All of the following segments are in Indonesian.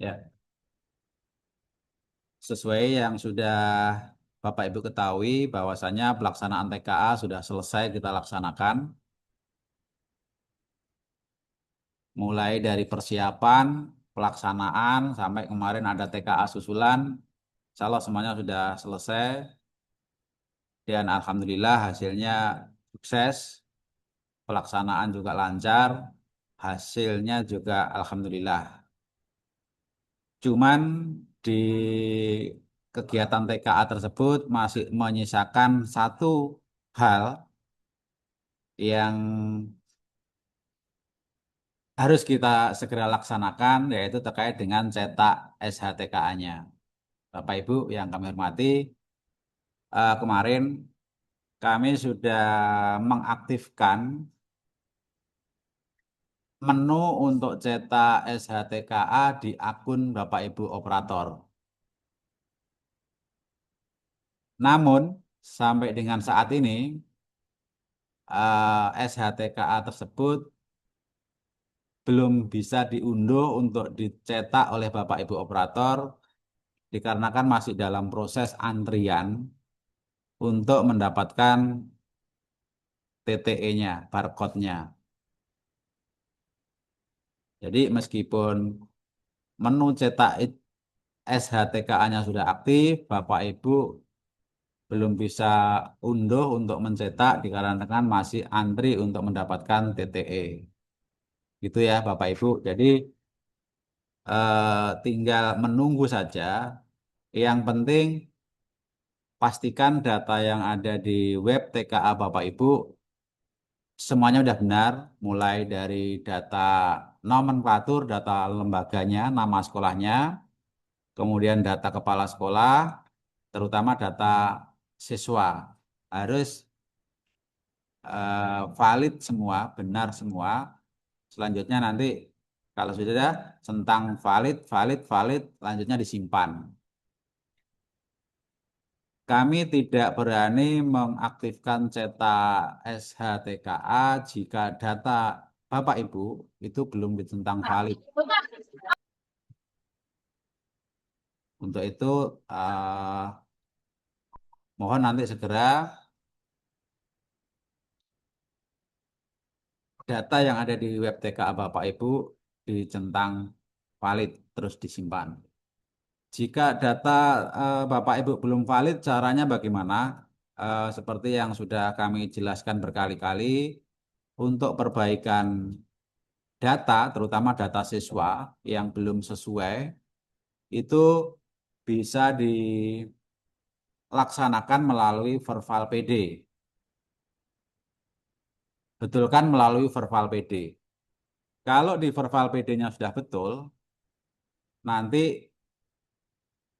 Ya, sesuai yang sudah Bapak Ibu ketahui bahwasanya pelaksanaan TKA sudah selesai kita laksanakan, mulai dari persiapan, pelaksanaan, sampai kemarin ada TKA susulan, insya Allah semuanya sudah selesai dan Alhamdulillah hasilnya sukses, pelaksanaan juga lancar, hasilnya juga Alhamdulillah. Cuman di kegiatan TKA tersebut masih menyisakan satu hal yang harus kita segera laksanakan, yaitu terkait dengan cetak SHTKA-nya. Bapak Ibu yang kami hormati, kemarin kami sudah mengaktifkan menu untuk cetak SHTKA di akun Bapak Ibu operator. Namun, sampai dengan saat ini, SHTKA tersebut belum bisa diunduh untuk dicetak oleh Bapak Ibu operator dikarenakan masih dalam proses antrian untuk mendapatkan TTE-nya, barcode-nya. Jadi meskipun menu cetak SHTKA-nya sudah aktif, Bapak Ibu belum bisa unduh untuk mencetak dikarenakan masih antri untuk mendapatkan TTE. Gitu ya Bapak Ibu. Jadi tinggal menunggu saja. Yang penting pastikan data yang ada di web TKA Bapak Ibu semuanya sudah benar, mulai dari data nomenklatur, data lembaganya, nama sekolahnya, kemudian data kepala sekolah, terutama data siswa. Harus valid semua, benar semua. Selanjutnya nanti kalau sudah centang valid, valid, valid, lanjutnya disimpan. Kami tidak berani mengaktifkan cetak SHTKA jika data Bapak Ibu itu belum ditentang valid. Untuk itu mohon nanti segera data yang ada di web TKA Bapak Ibu dicentang valid terus disimpan. Jika data Bapak Ibu belum valid, caranya bagaimana? Seperti yang sudah kami jelaskan berkali-kali, untuk perbaikan data, terutama data siswa yang belum sesuai, itu bisa dilaksanakan melalui Verval PD. Betulkan melalui Verval PD. Kalau di Verval PD-nya sudah betul, nanti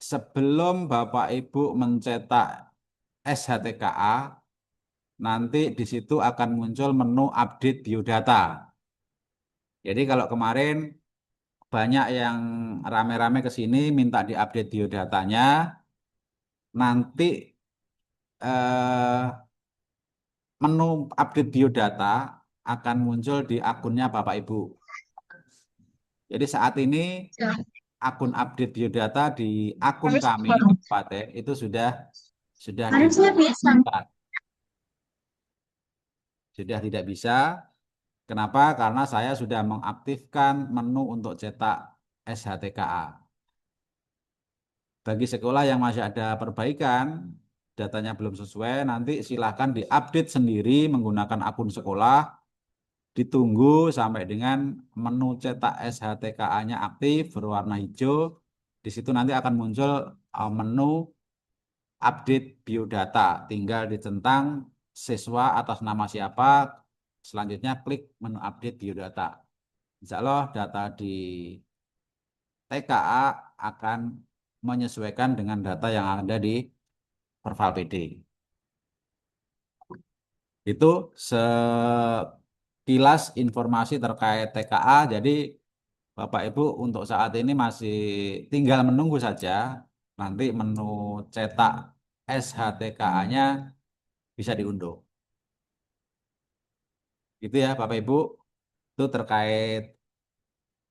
sebelum Bapak Ibu mencetak SHTKA, nanti di situ akan muncul menu update biodata. Jadi kalau kemarin banyak yang rame-rame ke sini minta diupdate biodatanya, nanti eh, menu update biodata akan muncul di akunnya Bapak Ibu. Jadi saat ini akun update biodata di akun kami Pate itu sudah Harusnya tidak bisa. bisa. Sudah tidak bisa. Kenapa? Karena saya sudah mengaktifkan menu untuk cetak SHTKA. Bagi sekolah yang masih ada perbaikan, datanya belum sesuai, nanti silahkan diupdate sendiri menggunakan akun sekolah, ditunggu sampai dengan menu cetak SHTKA-nya aktif berwarna hijau. Di situ nanti akan muncul menu update biodata. Tinggal dicentang siswa atas nama siapa, selanjutnya klik menu update biodata. Insya Allah data di TKA akan menyesuaikan dengan data yang ada di Perval PD. Itu sekilas informasi terkait TKA. Jadi Bapak Ibu untuk saat ini masih tinggal menunggu saja. Nanti menu cetak SHTKA-nya bisa diunduh. Gitu ya Bapak Ibu. Itu terkait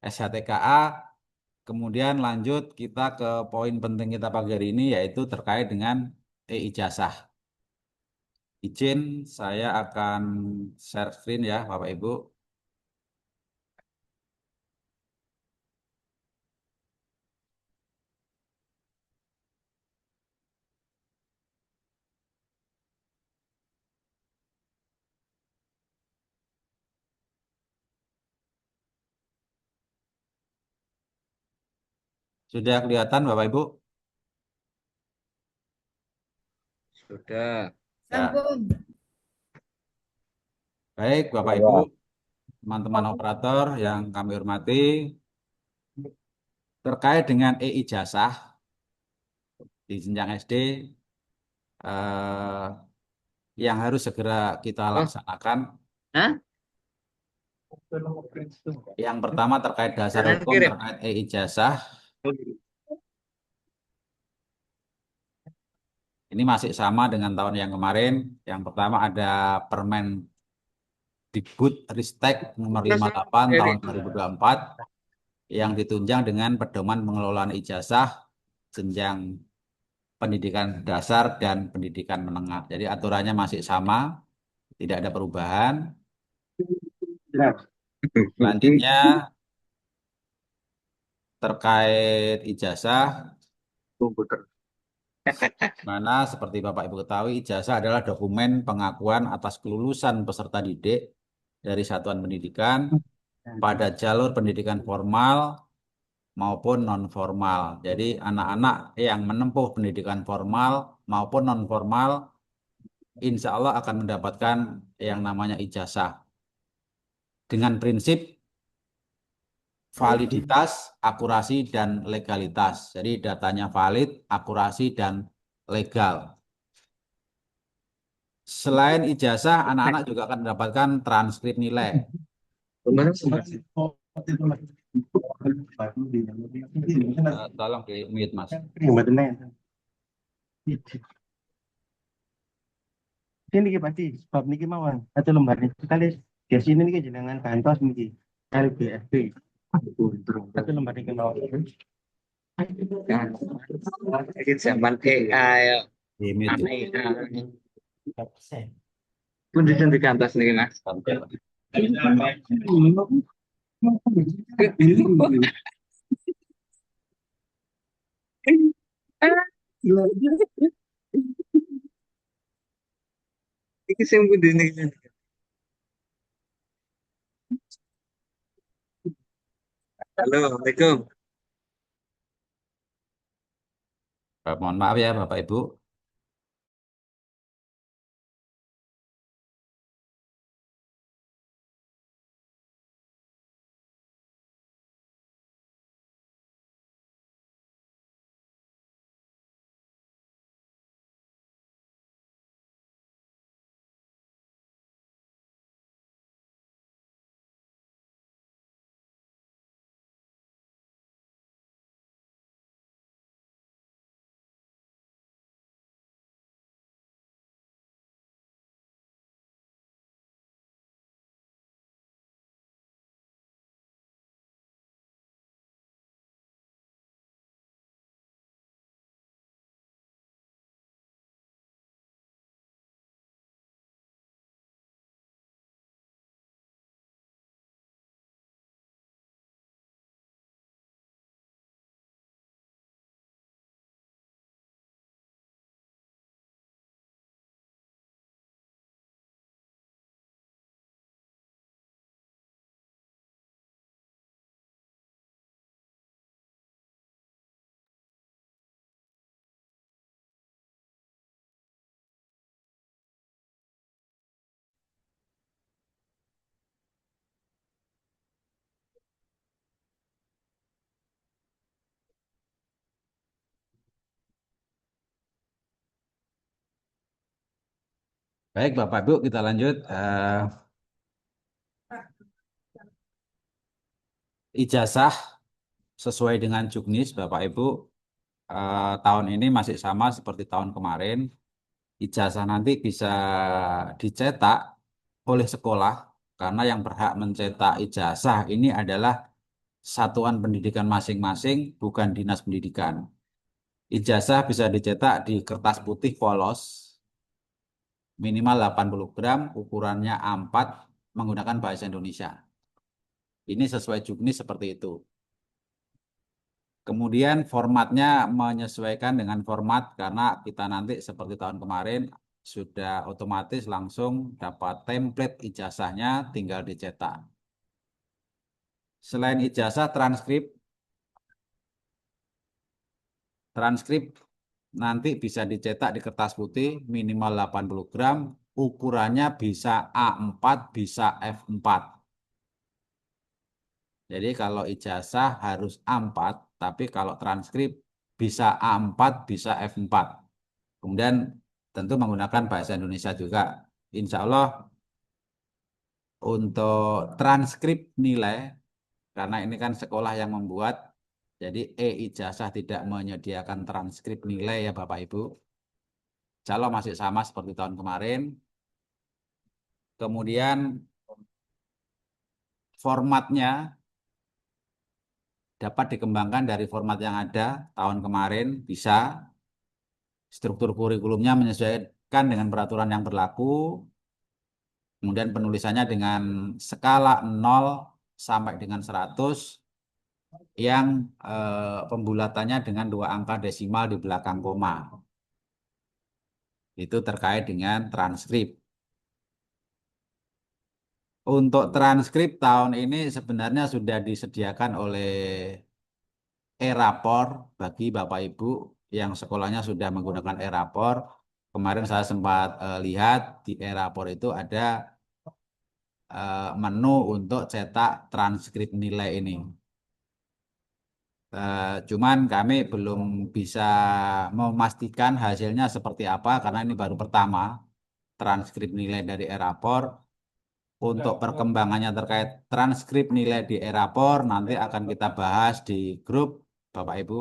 SHTKA. Kemudian lanjut kita ke poin penting kita pagi hari ini yaitu terkait dengan e-ijazah. Izin saya akan share screen ya Bapak Ibu. Sudah kelihatan Bapak Ibu? Sudah. Ya. Baik Bapak Ibu, teman-teman operator yang kami hormati, terkait dengan e-ijazah di jenjang SD eh, yang harus segera kita Oh, laksanakan. hah? Yang pertama terkait dasar Kanan hukum kirim. terkait e-ijazah. Ini masih sama dengan tahun yang kemarin. Yang pertama ada Permendikbud-Ristek nomor Terus 58 dari tahun 2024 yang ditunjang dengan pedoman pengelolaan ijazah jenjang pendidikan dasar dan pendidikan menengah. Jadi aturannya masih sama, tidak ada perubahan. Selanjutnya terkait ijazah, komputer. mana seperti Bapak Ibu ketahui, ijazah adalah dokumen pengakuan atas kelulusan peserta didik dari satuan pendidikan pada jalur pendidikan formal maupun non-formal. Jadi anak-anak yang menempuh pendidikan formal maupun non-formal, insya Allah akan mendapatkan yang namanya ijazah dengan prinsip validitas, akurasi, dan legalitas. Jadi datanya valid, akurasi, dan legal. Selain ijazah, anak-anak juga akan mendapatkan transkrip nilai. Kemarin Tolong di mute, Mas. Ini niki pasti sebab niki mawon. Atau lembar niki kali di sini niki jenengan kantos niki LBSP. Satu lembar niki mawon. ini zaman AI. Di mute. Aneh. Pun di kantor nih mas. Ini sing pundi nih. Halo, Assalamualaikum. Mohon maaf ya, Bapak Ibu. Baik, Bapak Ibu, kita lanjut. Ijazah sesuai dengan Juknis, Bapak Ibu, tahun ini masih sama seperti tahun kemarin. Ijazah nanti bisa dicetak oleh sekolah karena yang berhak mencetak ijazah ini adalah satuan pendidikan masing-masing, bukan dinas pendidikan. Ijazah bisa dicetak di kertas putih polos, minimal 80 gram, ukurannya A4, menggunakan bahasa Indonesia. Ini sesuai juknis seperti itu. Kemudian formatnya menyesuaikan dengan format karena kita nanti seperti tahun kemarin sudah otomatis langsung dapat template ijazahnya, tinggal dicetak. Selain ijazah, transkrip nanti bisa dicetak di kertas putih minimal 80 gram, ukurannya bisa A4, bisa F4. Jadi kalau ijazah harus A4, tapi kalau transkrip bisa A4, bisa F4. Kemudian tentu menggunakan bahasa Indonesia juga. Insya Allah untuk transkrip nilai, karena ini kan sekolah yang membuat, jadi e-ijazah tidak menyediakan transkrip nilai ya Bapak Ibu. Insya Allah masih sama seperti tahun kemarin. Kemudian formatnya dapat dikembangkan dari format yang ada tahun kemarin, bisa. Struktur kurikulumnya menyesuaikan dengan peraturan yang berlaku. Kemudian penulisannya dengan skala 0 sampai dengan 100 yang pembulatannya dengan 2 angka desimal di belakang koma. Itu terkait dengan transkrip. Untuk transkrip tahun ini sebenarnya sudah disediakan oleh e-rapor bagi Bapak Ibu yang sekolahnya sudah menggunakan e-rapor. Kemarin saya sempat lihat di e-rapor itu ada menu untuk cetak transkrip nilai ini. Cuman kami belum bisa memastikan hasilnya seperti apa karena ini baru pertama transkrip nilai dari e-rapor. Untuk perkembangannya terkait transkrip nilai di e-rapor nanti akan kita bahas di grup Bapak Ibu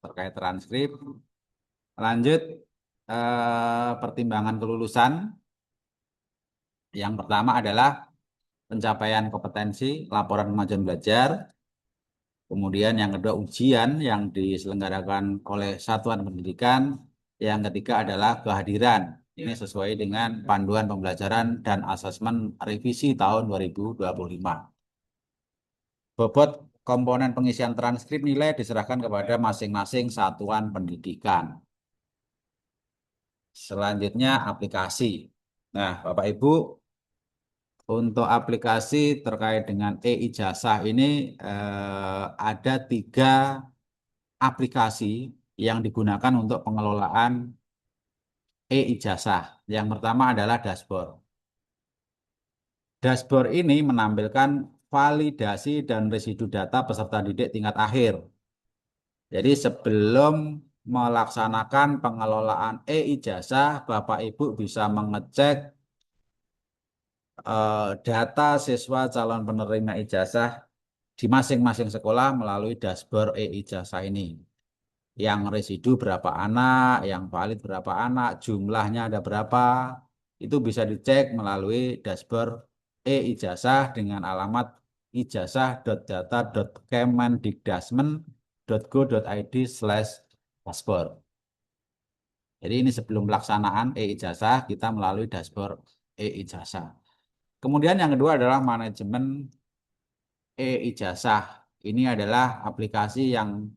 terkait transkrip. Lanjut pertimbangan kelulusan. Yang pertama adalah pencapaian kompetensi, laporan kemajuan belajar. Kemudian yang kedua ujian yang diselenggarakan oleh satuan pendidikan. Yang ketiga adalah kehadiran. Ini sesuai dengan panduan pembelajaran dan asesmen revisi tahun 2025. Bobot komponen pengisian transkrip nilai diserahkan kepada masing-masing satuan pendidikan. Selanjutnya aplikasi. Nah, Bapak Ibu, untuk aplikasi terkait dengan e-ijazah ini ada 3 aplikasi yang digunakan untuk pengelolaan e-ijazah. Yang pertama adalah dashboard. Dashboard ini menampilkan validasi dan residu data peserta didik tingkat akhir. Jadi sebelum melaksanakan pengelolaan e-ijazah, Bapak Ibu bisa mengecek data siswa calon penerima ijazah di masing-masing sekolah melalui dashboard e-ijazah ini. Yang residu berapa anak, yang valid berapa anak, jumlahnya ada berapa, itu bisa dicek melalui dashboard e-ijazah dengan alamat ijazah.data.kemendikdasmen.go.id/dashboard. Jadi ini sebelum pelaksanaan e-ijazah, kita melalui dashboard e-ijazah. Kemudian yang kedua adalah manajemen e-ijazah. Ini adalah aplikasi yang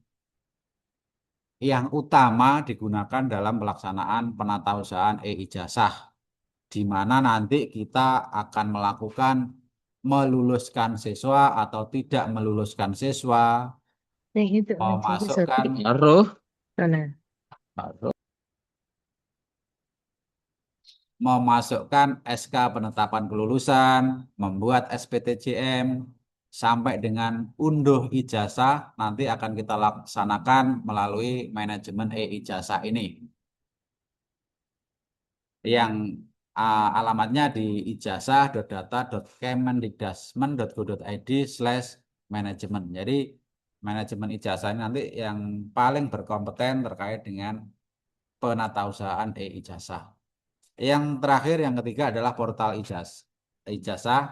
utama digunakan dalam pelaksanaan penatausahaan e-ijazah, di mana nanti kita akan melakukan meluluskan siswa atau tidak meluluskan siswa, Yang itu memasukkan SK penetapan kelulusan, membuat SPTJM, sampai dengan unduh ijazah nanti akan kita laksanakan melalui manajemen e-ijazah ini. Yang alamatnya di ijazah.data.kemendikdasmen.go.id/manajemen. Jadi manajemen ijazah ini nanti yang paling berkompeten terkait dengan penatausahaan e-ijazah. Yang terakhir, yang ketiga adalah portal ijazah.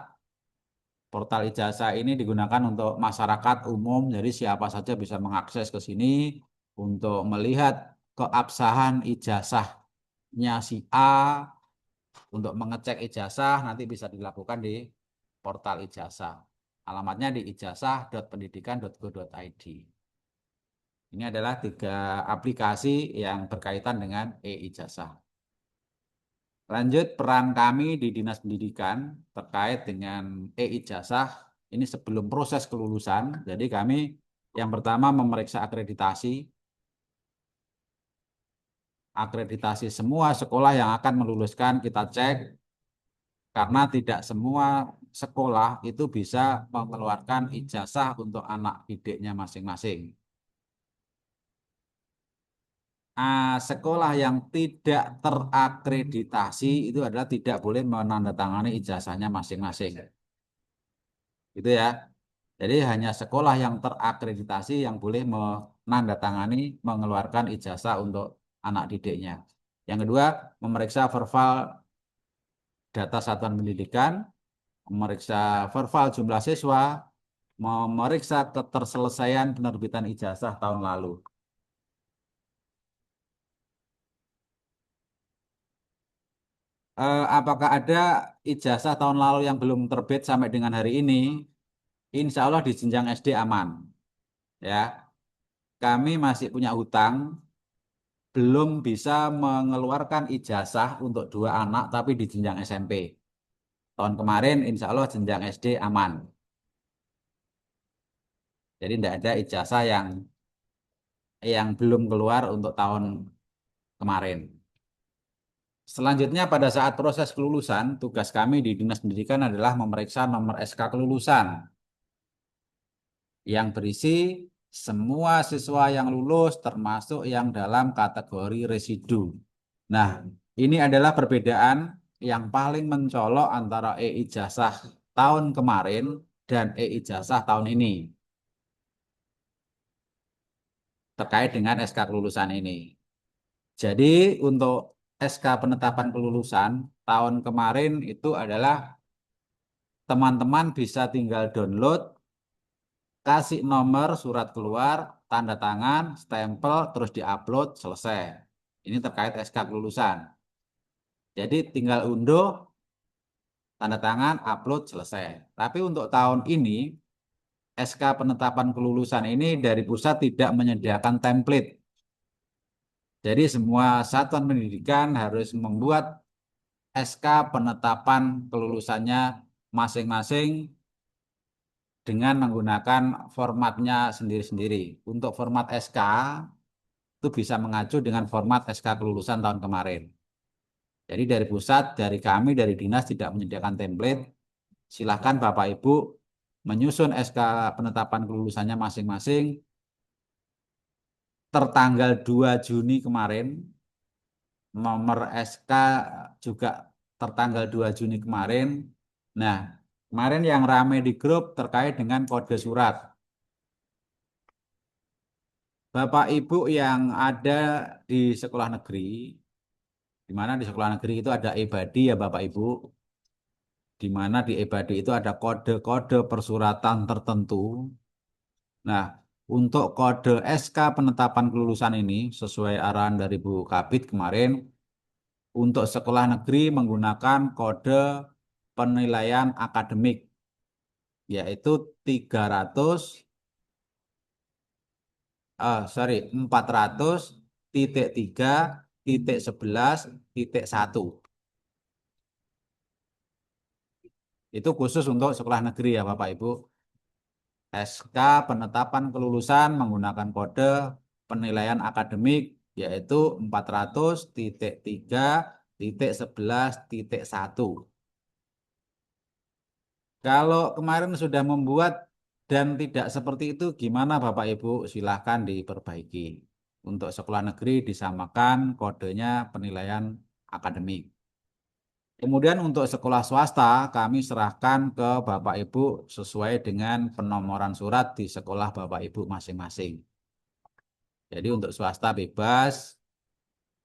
Portal ijazah ini digunakan untuk masyarakat umum, jadi siapa saja bisa mengakses ke sini untuk melihat keabsahan ijazahnya si A, untuk mengecek ijazah nanti bisa dilakukan di portal ijazah. Alamatnya di ijazah.pendidikan.go.id. Ini adalah 3 aplikasi yang berkaitan dengan e-ijazah. Lanjut, peran kami di Dinas Pendidikan terkait dengan e-ijazah ini sebelum proses kelulusan. Jadi kami yang pertama memeriksa akreditasi semua sekolah yang akan meluluskan kita cek, karena tidak semua sekolah itu bisa mengeluarkan ijazah untuk anak didiknya masing-masing. Sekolah yang tidak terakreditasi itu adalah tidak boleh menandatangani ijazahnya masing-masing. Gitu ya. Jadi hanya sekolah yang terakreditasi yang boleh menandatangani, mengeluarkan ijazah untuk anak didiknya. Yang kedua, memeriksa verbal data satuan pendidikan, memeriksa verbal jumlah siswa, memeriksa keterselesaian penerbitan ijazah tahun lalu. Apakah ada ijazah tahun lalu yang belum terbit sampai dengan hari ini? Insya Allah di jenjang SD aman. Ya, kami masih punya hutang, belum bisa mengeluarkan ijazah untuk 2 anak, tapi di jenjang SMP. Tahun kemarin, insya Allah jenjang SD aman. Jadi tidak ada ijazah yang belum keluar untuk tahun kemarin. Selanjutnya pada saat proses kelulusan, tugas kami di Dinas Pendidikan adalah memeriksa nomor SK kelulusan yang berisi semua siswa yang lulus termasuk yang dalam kategori residu. Nah, ini adalah perbedaan yang paling mencolok antara e-ijazah tahun kemarin dan e-ijazah tahun ini terkait dengan SK kelulusan ini. Jadi untuk SK penetapan kelulusan tahun kemarin itu adalah teman-teman bisa tinggal download, kasih nomor surat keluar, tanda tangan, stempel, terus diupload, selesai. Ini terkait SK kelulusan. Jadi tinggal unduh, tanda tangan, upload, selesai. Tapi untuk tahun ini, SK penetapan kelulusan ini dari pusat tidak menyediakan template. Jadi semua satuan pendidikan harus membuat SK penetapan kelulusannya masing-masing dengan menggunakan formatnya sendiri-sendiri. Untuk format SK itu bisa mengacu dengan format SK kelulusan tahun kemarin. Jadi dari pusat, dari kami, dari dinas tidak menyediakan template. Silakan Bapak Ibu menyusun SK penetapan kelulusannya masing-masing tertanggal 2 Juni kemarin. Nomor SK juga tertanggal 2 Juni kemarin. Nah, kemarin yang ramai di grup terkait dengan kode surat. Bapak Ibu yang ada di sekolah negeri, di mana di sekolah negeri itu ada e-badi ya Bapak Ibu, di mana di e-badi itu ada kode-kode persuratan tertentu. Nah, untuk kode SK penetapan kelulusan ini sesuai arahan dari Bu Kabid kemarin, untuk sekolah negeri menggunakan kode penilaian akademik, yaitu 400.3.11.1. Itu khusus untuk sekolah negeri ya Bapak Ibu. SK penetapan kelulusan menggunakan kode penilaian akademik yaitu 400.3.11.1. Kalau kemarin sudah membuat dan tidak seperti itu, gimana Bapak Ibu? Silahkan diperbaiki. Untuk sekolah negeri disamakan kodenya penilaian akademik. Kemudian untuk sekolah swasta, kami serahkan ke Bapak Ibu sesuai dengan penomoran surat di sekolah Bapak Ibu masing-masing. Jadi untuk swasta bebas,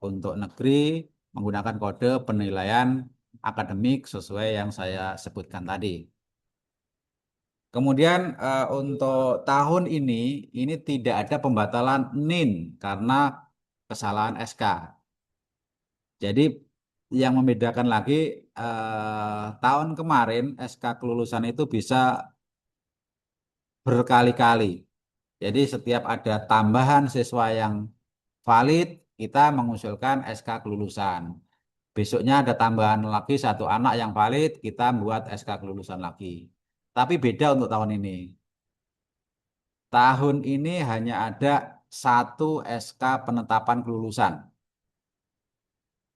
untuk negeri menggunakan kode penilaian akademik sesuai yang saya sebutkan tadi. Kemudian untuk tahun ini tidak ada pembatalan NIN karena kesalahan SK. Jadi yang membedakan lagi tahun kemarin SK kelulusan itu bisa berkali-kali. Jadi setiap ada tambahan siswa yang valid, kita mengusulkan SK kelulusan. Besoknya ada tambahan lagi satu anak yang valid, kita buat SK kelulusan lagi. Tapi beda untuk tahun ini. Tahun ini hanya ada satu SK penetapan kelulusan.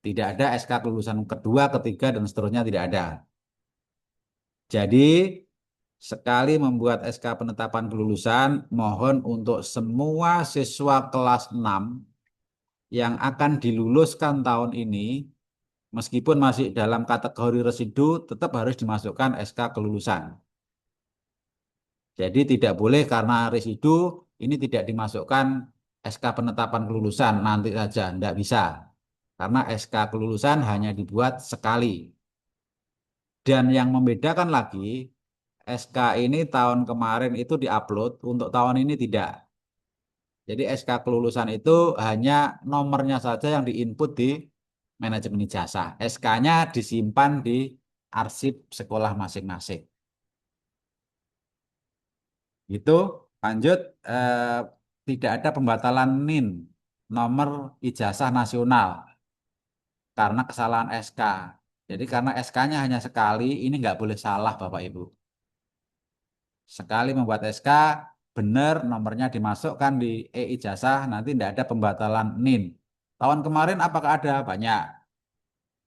Tidak ada SK kelulusan kedua, ketiga, dan seterusnya tidak ada. Jadi, sekali membuat SK penetapan kelulusan, mohon untuk semua siswa kelas 6 yang akan diluluskan tahun ini, meskipun masih dalam kategori residu, tetap harus dimasukkan SK kelulusan. Jadi tidak boleh karena residu, ini tidak dimasukkan SK penetapan kelulusan, nanti saja, tidak bisa. Karena SK kelulusan hanya dibuat sekali. Dan yang membedakan lagi, SK ini tahun kemarin itu diupload, untuk tahun ini tidak. Jadi SK kelulusan itu hanya nomornya saja yang diinput di manajemen ijazah. SK-nya disimpan di arsip sekolah masing-masing. Itu lanjut, tidak ada pembatalan NIN, nomor ijazah nasional, karena kesalahan SK. Jadi karena SK-nya hanya sekali, ini nggak boleh salah Bapak Ibu. Sekali membuat SK, benar nomornya dimasukkan di e-ijazah, nanti tidak ada pembatalan NIN. Tahun kemarin apakah ada? Banyak.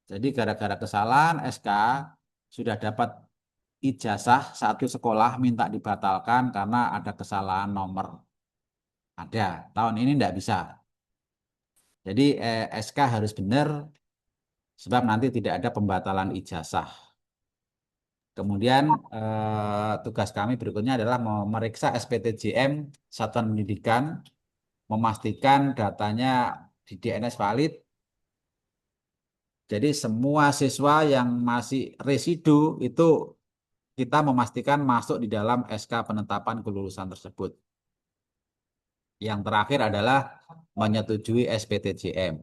Jadi gara-gara kesalahan SK, sudah dapat ijazah satu sekolah minta dibatalkan karena ada kesalahan nomor. Ada. Tahun ini tidak bisa. Jadi SK harus benar, sebab nanti tidak ada pembatalan ijazah. Kemudian tugas kami berikutnya adalah memeriksa SPTJM Satuan Pendidikan, memastikan datanya di DNS valid. Jadi semua siswa yang masih residu itu kita memastikan masuk di dalam SK penetapan kelulusan tersebut. Yang terakhir adalah menyetujui SPTJM.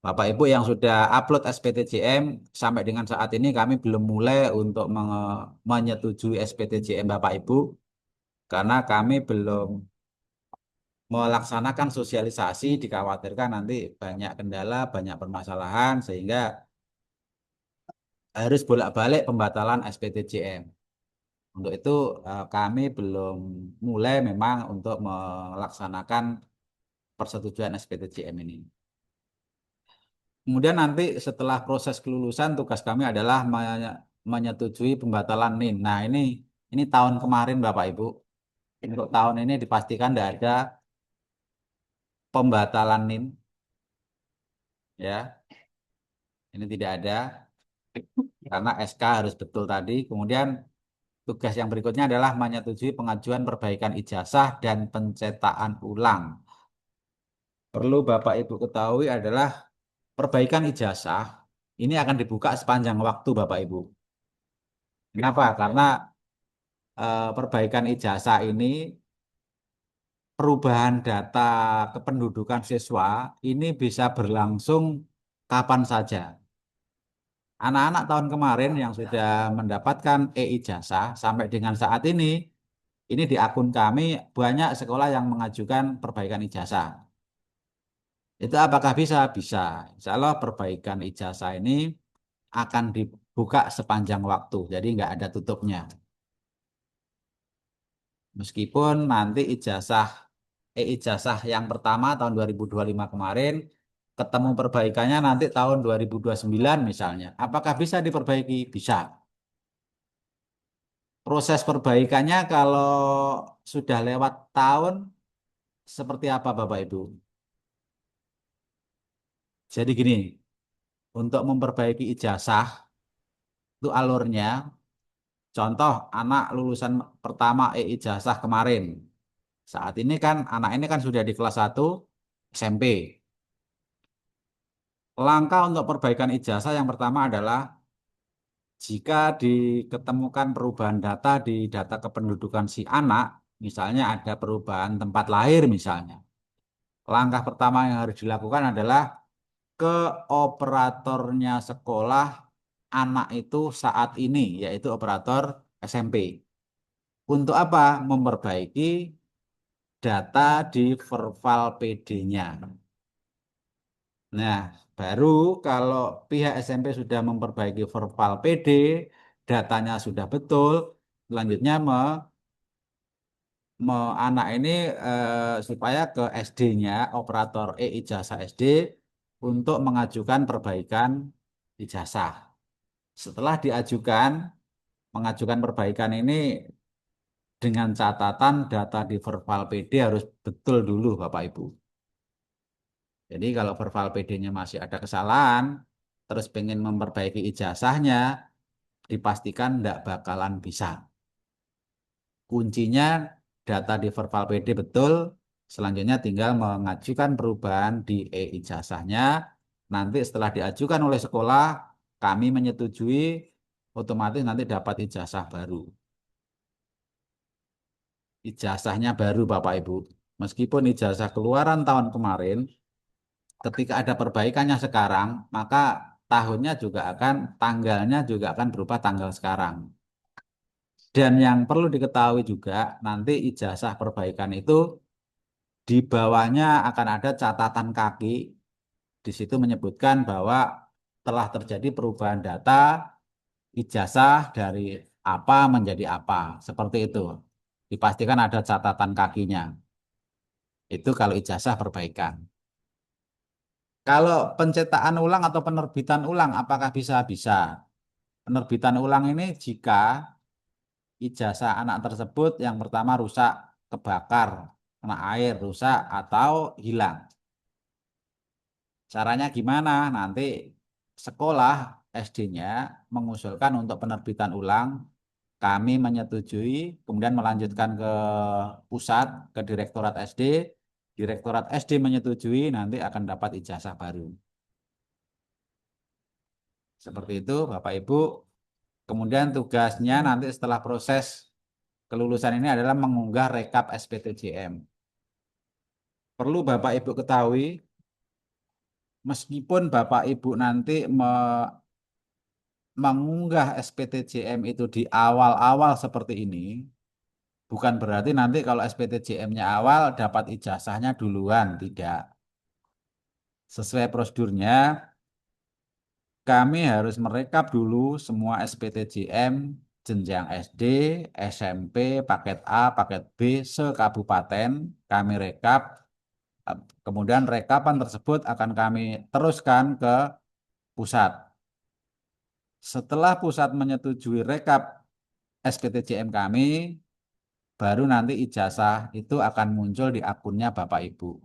Bapak Ibu yang sudah upload SPTJM, sampai dengan saat ini kami belum mulai untuk menyetujui SPTJM Bapak Ibu, karena kami belum melaksanakan sosialisasi, dikhawatirkan nanti banyak kendala, banyak permasalahan, sehingga harus bolak-balik pembatalan SPTJM. Untuk itu kami belum mulai memang untuk melaksanakan persetujuan SPTJM ini. Kemudian nanti setelah proses kelulusan, tugas kami adalah menyetujui pembatalan NIN. Nah, ini tahun kemarin Bapak Ibu. Untuk tahun ini dipastikan tidak ada pembatalan NIN, ya. Ini tidak ada karena SK harus betul tadi. Kemudian tugas yang berikutnya adalah menyetujui pengajuan perbaikan ijazah dan pencetakan ulang. Perlu Bapak Ibu ketahui adalah perbaikan ijazah ini akan dibuka sepanjang waktu Bapak Ibu. Kenapa? Karena perbaikan ijazah ini, perubahan data kependudukan siswa ini bisa berlangsung kapan saja. Anak-anak tahun kemarin yang sudah mendapatkan e-ijazah sampai dengan saat ini di akun kami banyak sekolah yang mengajukan perbaikan ijazah. Itu apakah bisa? Bisa. Insya Allah perbaikan ijazah ini akan dibuka sepanjang waktu, jadi nggak ada tutupnya. Meskipun nanti e-ijazah yang pertama tahun 2025 kemarin, ketemu perbaikannya nanti tahun 2029 misalnya. Apakah bisa diperbaiki? Bisa. Proses perbaikannya kalau sudah lewat tahun, seperti apa Bapak Ibu? Jadi gini, untuk memperbaiki ijazah, itu alurnya, contoh anak lulusan pertama e-ijazah kemarin. Saat ini kan anak ini kan sudah di kelas 1 SMP. Langkah untuk perbaikan ijazah yang pertama adalah jika diketemukan perubahan data di data kependudukan si anak, misalnya ada perubahan tempat lahir misalnya, langkah pertama yang harus dilakukan adalah ke operatornya sekolah anak itu saat ini, yaitu operator SMP. Untuk apa? Memperbaiki data di Verval PD-nya. Nah, baru kalau pihak SMP sudah memperbaiki Verval PD, datanya sudah betul, selanjutnya anak ini supaya ke SD-nya, operator ijazah SD, untuk mengajukan perbaikan ijazah. Setelah mengajukan perbaikan ini dengan catatan data di Verval PD harus betul dulu Bapak Ibu. Jadi kalau Verval PD-nya masih ada kesalahan, terus pengen memperbaiki ijazahnya, dipastikan tidak bakalan bisa. Kuncinya data di Verval PD betul, selanjutnya tinggal mengajukan perubahan di ijazahnya. Nanti setelah diajukan oleh sekolah, kami menyetujui, otomatis nanti dapat ijazah baru. Ijazahnya baru Bapak Ibu. Meskipun ijazah keluaran tahun kemarin, ketika ada perbaikannya sekarang, maka tanggalnya juga akan berupa tanggal sekarang. Dan yang perlu diketahui juga, nanti ijazah perbaikan itu di bawahnya akan ada catatan kaki. Di situ menyebutkan bahwa telah terjadi perubahan data ijazah dari apa menjadi apa. Seperti itu. Dipastikan ada catatan kakinya. Itu kalau ijazah perbaikan. Kalau pencetakan ulang atau penerbitan ulang, apakah bisa? Bisa. Penerbitan ulang ini jika ijazah anak tersebut yang pertama rusak, kebakar, kena air, rusak, atau hilang. Caranya gimana? Nanti sekolah SD-nya mengusulkan untuk penerbitan ulang, kami menyetujui, kemudian melanjutkan ke pusat, ke Direktorat SD, Direktorat SD menyetujui, nanti akan dapat ijazah baru. Seperti itu, Bapak Ibu. Kemudian tugasnya nanti setelah proses kelulusan ini adalah mengunggah rekap SPTJM. Perlu Bapak Ibu ketahui, meskipun Bapak Ibu nanti mengunggah SPTJM itu di awal-awal seperti ini, bukan berarti nanti kalau SPTJM-nya awal dapat ijazahnya duluan, tidak. Sesuai prosedurnya, kami harus merekap dulu semua SPTJM jenjang SD, SMP, paket A, paket B, se-kabupaten, kami rekap. Kemudian rekapan tersebut akan kami teruskan ke pusat. Setelah pusat menyetujui rekap SPTJM kami, baru nanti ijazah itu akan muncul di akunnya Bapak Ibu.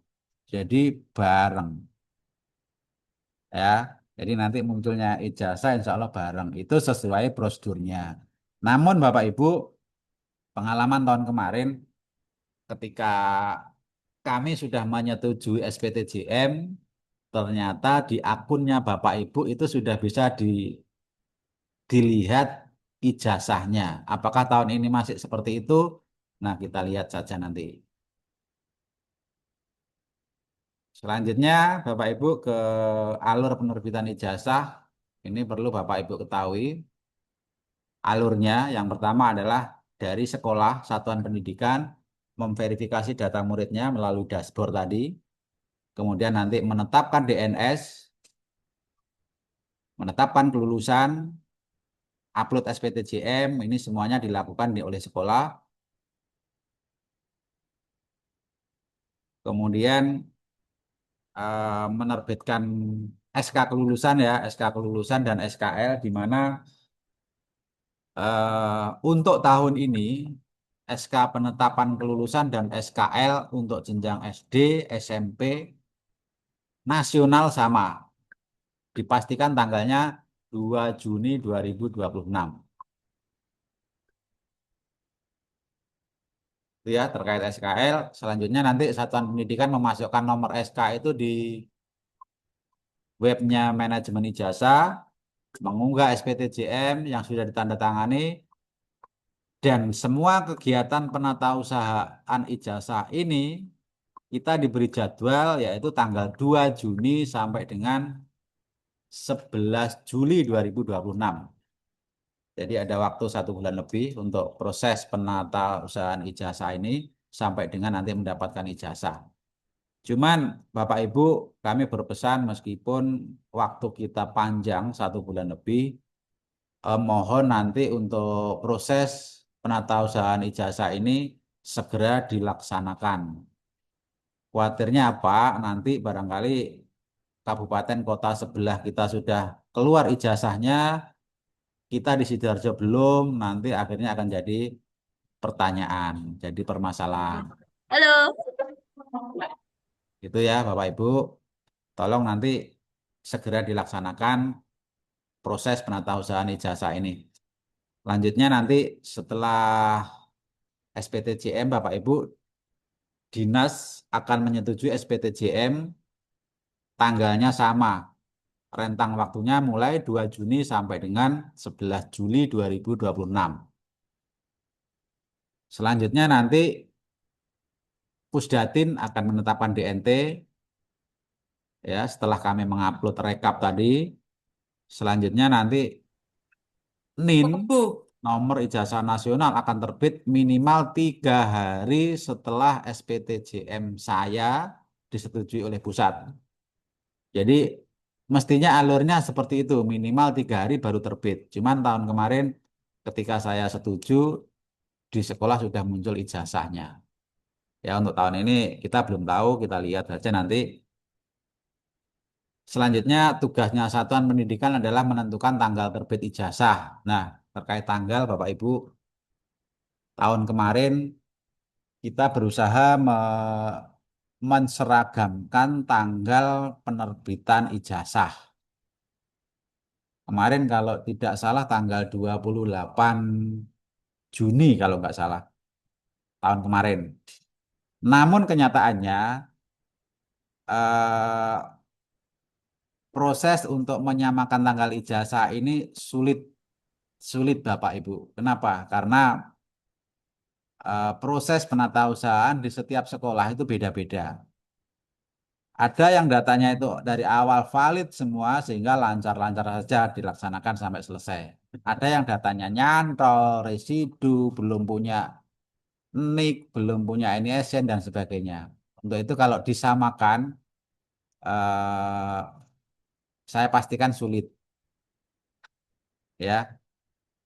Jadi bareng. Ya, jadi nanti munculnya ijazah insya Allah bareng. Itu sesuai prosedurnya. Namun Bapak Ibu, pengalaman tahun kemarin ketika kami sudah menyetujui SPTJM, ternyata di akunnya Bapak Ibu itu sudah bisa dilihat ijazahnya. Apakah tahun ini masih seperti itu? Nah, kita lihat saja nanti. Selanjutnya, Bapak Ibu ke alur penerbitan ijazah. Ini perlu Bapak Ibu ketahui. Alurnya yang pertama adalah dari sekolah satuan pendidikan memverifikasi data muridnya melalui dashboard tadi. Kemudian nanti menetapkan DNS, menetapkan kelulusan, upload SPTJM, ini semuanya dilakukan oleh sekolah. Kemudian menerbitkan SK kelulusan ya, SK kelulusan dan SKL di mana untuk tahun ini SK penetapan kelulusan dan SKL untuk jenjang SD, SMP nasional sama. Dipastikan tanggalnya 2 Juni 2026. Itu ya terkait SKL. Selanjutnya nanti Satuan Pendidikan memasukkan nomor SK itu di webnya manajemen ijazah. mengunggah SPTJM yang sudah ditandatangani, dan semua kegiatan penatausahaan ijazah ini kita diberi jadwal yaitu tanggal 2 Juni sampai dengan 11 Juli 2026. Jadi ada waktu 1 bulan lebih untuk proses penatausahaan ijazah ini sampai dengan nanti mendapatkan ijazah. Cuman Bapak Ibu, kami berpesan meskipun waktu kita panjang 1 bulan lebih, mohon nanti untuk proses penatausahaan ijazah ini segera dilaksanakan. Khawatirnya apa? Nanti barangkali kabupaten kota sebelah kita sudah keluar ijazahnya, kita di Sidoarjo belum, nanti akhirnya akan jadi pertanyaan, jadi permasalahan. Halo. Itu ya Bapak Ibu, tolong nanti segera dilaksanakan proses penatausahaan ijazah ini. Lanjutnya nanti setelah SPTJM Bapak Ibu, dinas akan menyetujui SPTJM, tanggalnya sama. Rentang waktunya mulai 2 Juni sampai dengan 11 Juli 2026. Selanjutnya nanti Pusdatin akan menetapkan DNT ya setelah kami mengupload rekap tadi. Selanjutnya nanti NIN nomor ijazah nasional akan terbit minimal 3 hari setelah SPTJM saya disetujui oleh pusat. Jadi mestinya alurnya seperti itu, minimal 3 hari baru terbit. Cuman tahun kemarin ketika saya setuju di sekolah sudah muncul ijazahnya. Ya untuk tahun ini kita belum tahu, kita lihat saja nanti. Selanjutnya tugasnya Satuan Pendidikan adalah menentukan tanggal terbit ijazah. Nah, terkait tanggal Bapak Ibu, tahun kemarin kita berusaha menseragamkan tanggal penerbitan ijazah. Kemarin kalau tidak salah tanggal 28 Juni kalau nggak salah, tahun kemarin. Namun kenyataannya eh, proses untuk menyamakan tanggal ijazah ini sulit sulit Bapak Ibu. Kenapa? Karena proses penatausahaan di setiap sekolah itu beda-beda. Ada yang datanya itu dari awal valid semua sehingga lancar-lancar saja dilaksanakan sampai selesai. Ada yang datanya nyantol, residu, belum punya NIK, belum punya NISN dan sebagainya. Untuk itu kalau disamakan, eh, saya pastikan sulit. Ya,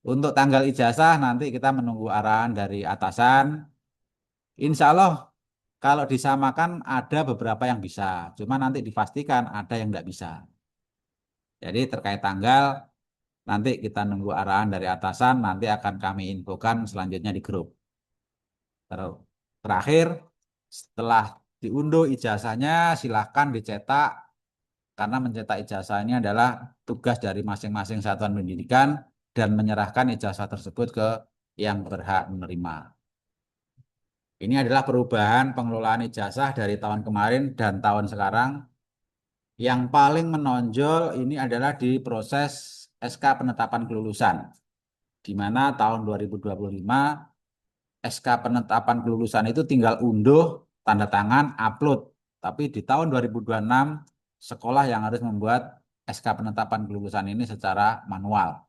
untuk tanggal ijazah nanti kita menunggu arahan dari atasan. Insya Allah kalau disamakan ada beberapa yang bisa, cuma nanti dipastikan ada yang tidak bisa. Jadi terkait tanggal nanti kita nunggu arahan dari atasan, nanti akan kami infokan selanjutnya di grup. Terakhir, setelah diunduh ijazahnya silahkan dicetak karena mencetak ijazah ini adalah tugas dari masing-masing satuan pendidikan dan menyerahkan ijazah tersebut ke yang berhak menerima. Ini adalah perubahan pengelolaan ijazah dari tahun kemarin dan tahun sekarang. Yang paling menonjol ini adalah di proses SK penetapan kelulusan, di mana tahun 2025 SK penetapan kelulusan itu tinggal unduh, tanda tangan, upload. Tapi di tahun 2026 sekolah yang harus membuat SK penetapan kelulusan ini secara manual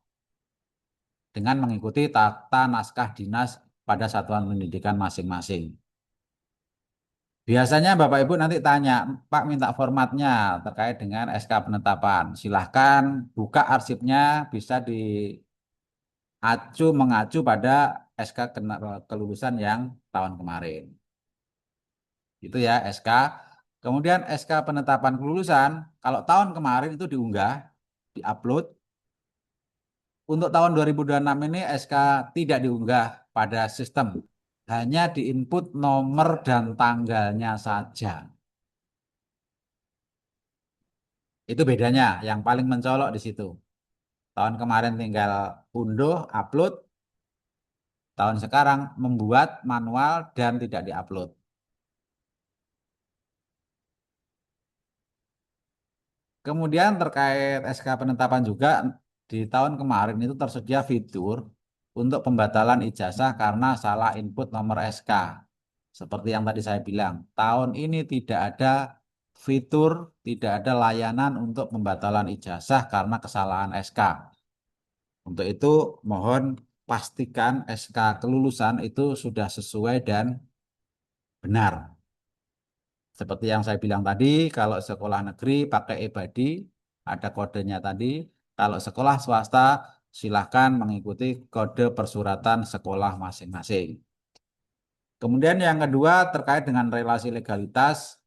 dengan mengikuti tata naskah dinas pada satuan pendidikan masing-masing. Biasanya Bapak Ibu nanti tanya, Pak minta formatnya terkait dengan SK penetapan. Silahkan buka arsipnya, bisa mengacu pada SK kelulusan yang tahun kemarin. Itu ya SK. Kemudian SK penetapan kelulusan, kalau tahun kemarin itu diunggah, diupload. Untuk tahun 2026 ini SK tidak diunggah pada sistem. Hanya diinput nomor dan tanggalnya saja. Itu bedanya, yang paling mencolok di situ. Tahun kemarin tinggal unduh, upload. Tahun sekarang membuat manual dan tidak diupload. Kemudian terkait SK penetapan juga di tahun kemarin itu tersedia fitur untuk pembatalan ijazah karena salah input nomor SK. Seperti yang tadi saya bilang, tahun ini tidak ada fitur, tidak ada layanan untuk pembatalan ijazah karena kesalahan SK. Untuk itu, mohon pastikan SK kelulusan itu sudah sesuai dan benar. Seperti yang saya bilang tadi, kalau sekolah negeri pakai e-badi, ada kodenya tadi. Kalau sekolah swasta, silahkan mengikuti kode persuratan sekolah masing-masing. Kemudian yang kedua terkait dengan relasi legalitas,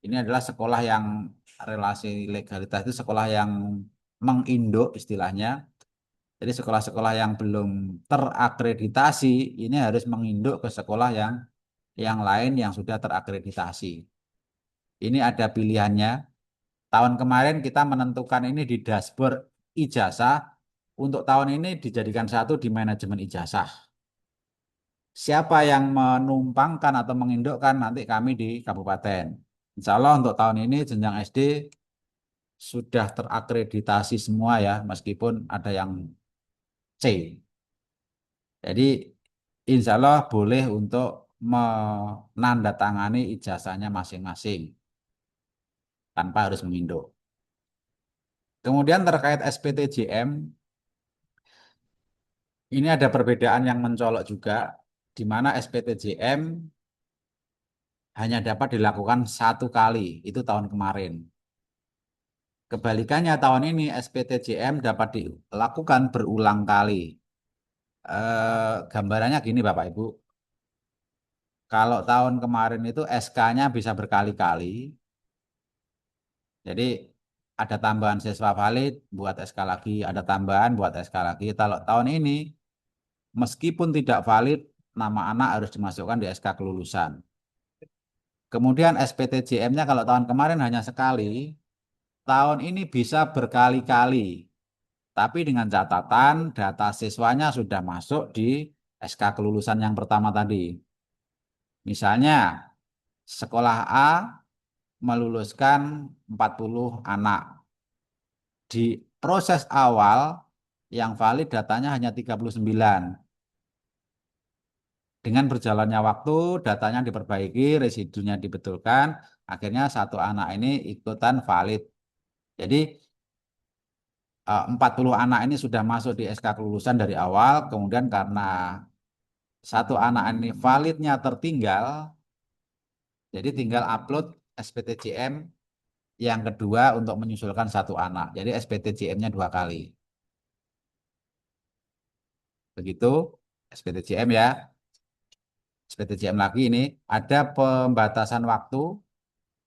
ini adalah sekolah yang relasi legalitas itu sekolah yang menginduk istilahnya. Jadi sekolah-sekolah yang belum terakreditasi ini harus menginduk ke sekolah yang lain yang sudah terakreditasi. Ini ada pilihannya. Tahun kemarin kita menentukan ini di dashboard ijazah. Untuk tahun ini dijadikan satu di manajemen ijazah. Siapa yang menumpangkan atau mengindukkan nanti kami di kabupaten. Insya Allah untuk tahun ini jenjang SD sudah terakreditasi semua ya, meskipun ada yang C. Jadi insya Allah boleh untuk menandatangani ijazahnya masing-masing tanpa harus menginduk. Kemudian terkait SPTJM, ini ada perbedaan yang mencolok juga, di mana SPTJM hanya dapat dilakukan satu kali, itu tahun kemarin. Kebalikannya tahun ini SPTJM dapat dilakukan berulang kali. Gambarannya gini Bapak Ibu, kalau tahun kemarin itu SK-nya bisa berkali-kali, jadi ada tambahan siswa valid buat SK lagi, ada tambahan buat SK lagi. Kalau tahun ini meskipun tidak valid, nama anak harus dimasukkan di SK kelulusan. Kemudian SPTJM-nya kalau tahun kemarin hanya sekali, tahun ini bisa berkali-kali. Tapi dengan catatan data siswanya sudah masuk di SK kelulusan yang pertama tadi. Misalnya, sekolah A meluluskan 40 anak. Di proses awal, yang valid datanya hanya 39. Dengan berjalannya waktu, datanya diperbaiki, residunya dibetulkan, akhirnya satu anak ini ikutan valid. Jadi 40 anak ini sudah masuk di SK kelulusan dari awal, kemudian karena satu anak ini validnya tertinggal, jadi tinggal upload SPTJM yang kedua untuk menyusulkan satu anak. Jadi SPTJM-nya dua kali. Begitu SPTJM ya. SPTJM lagi ini ada pembatasan waktu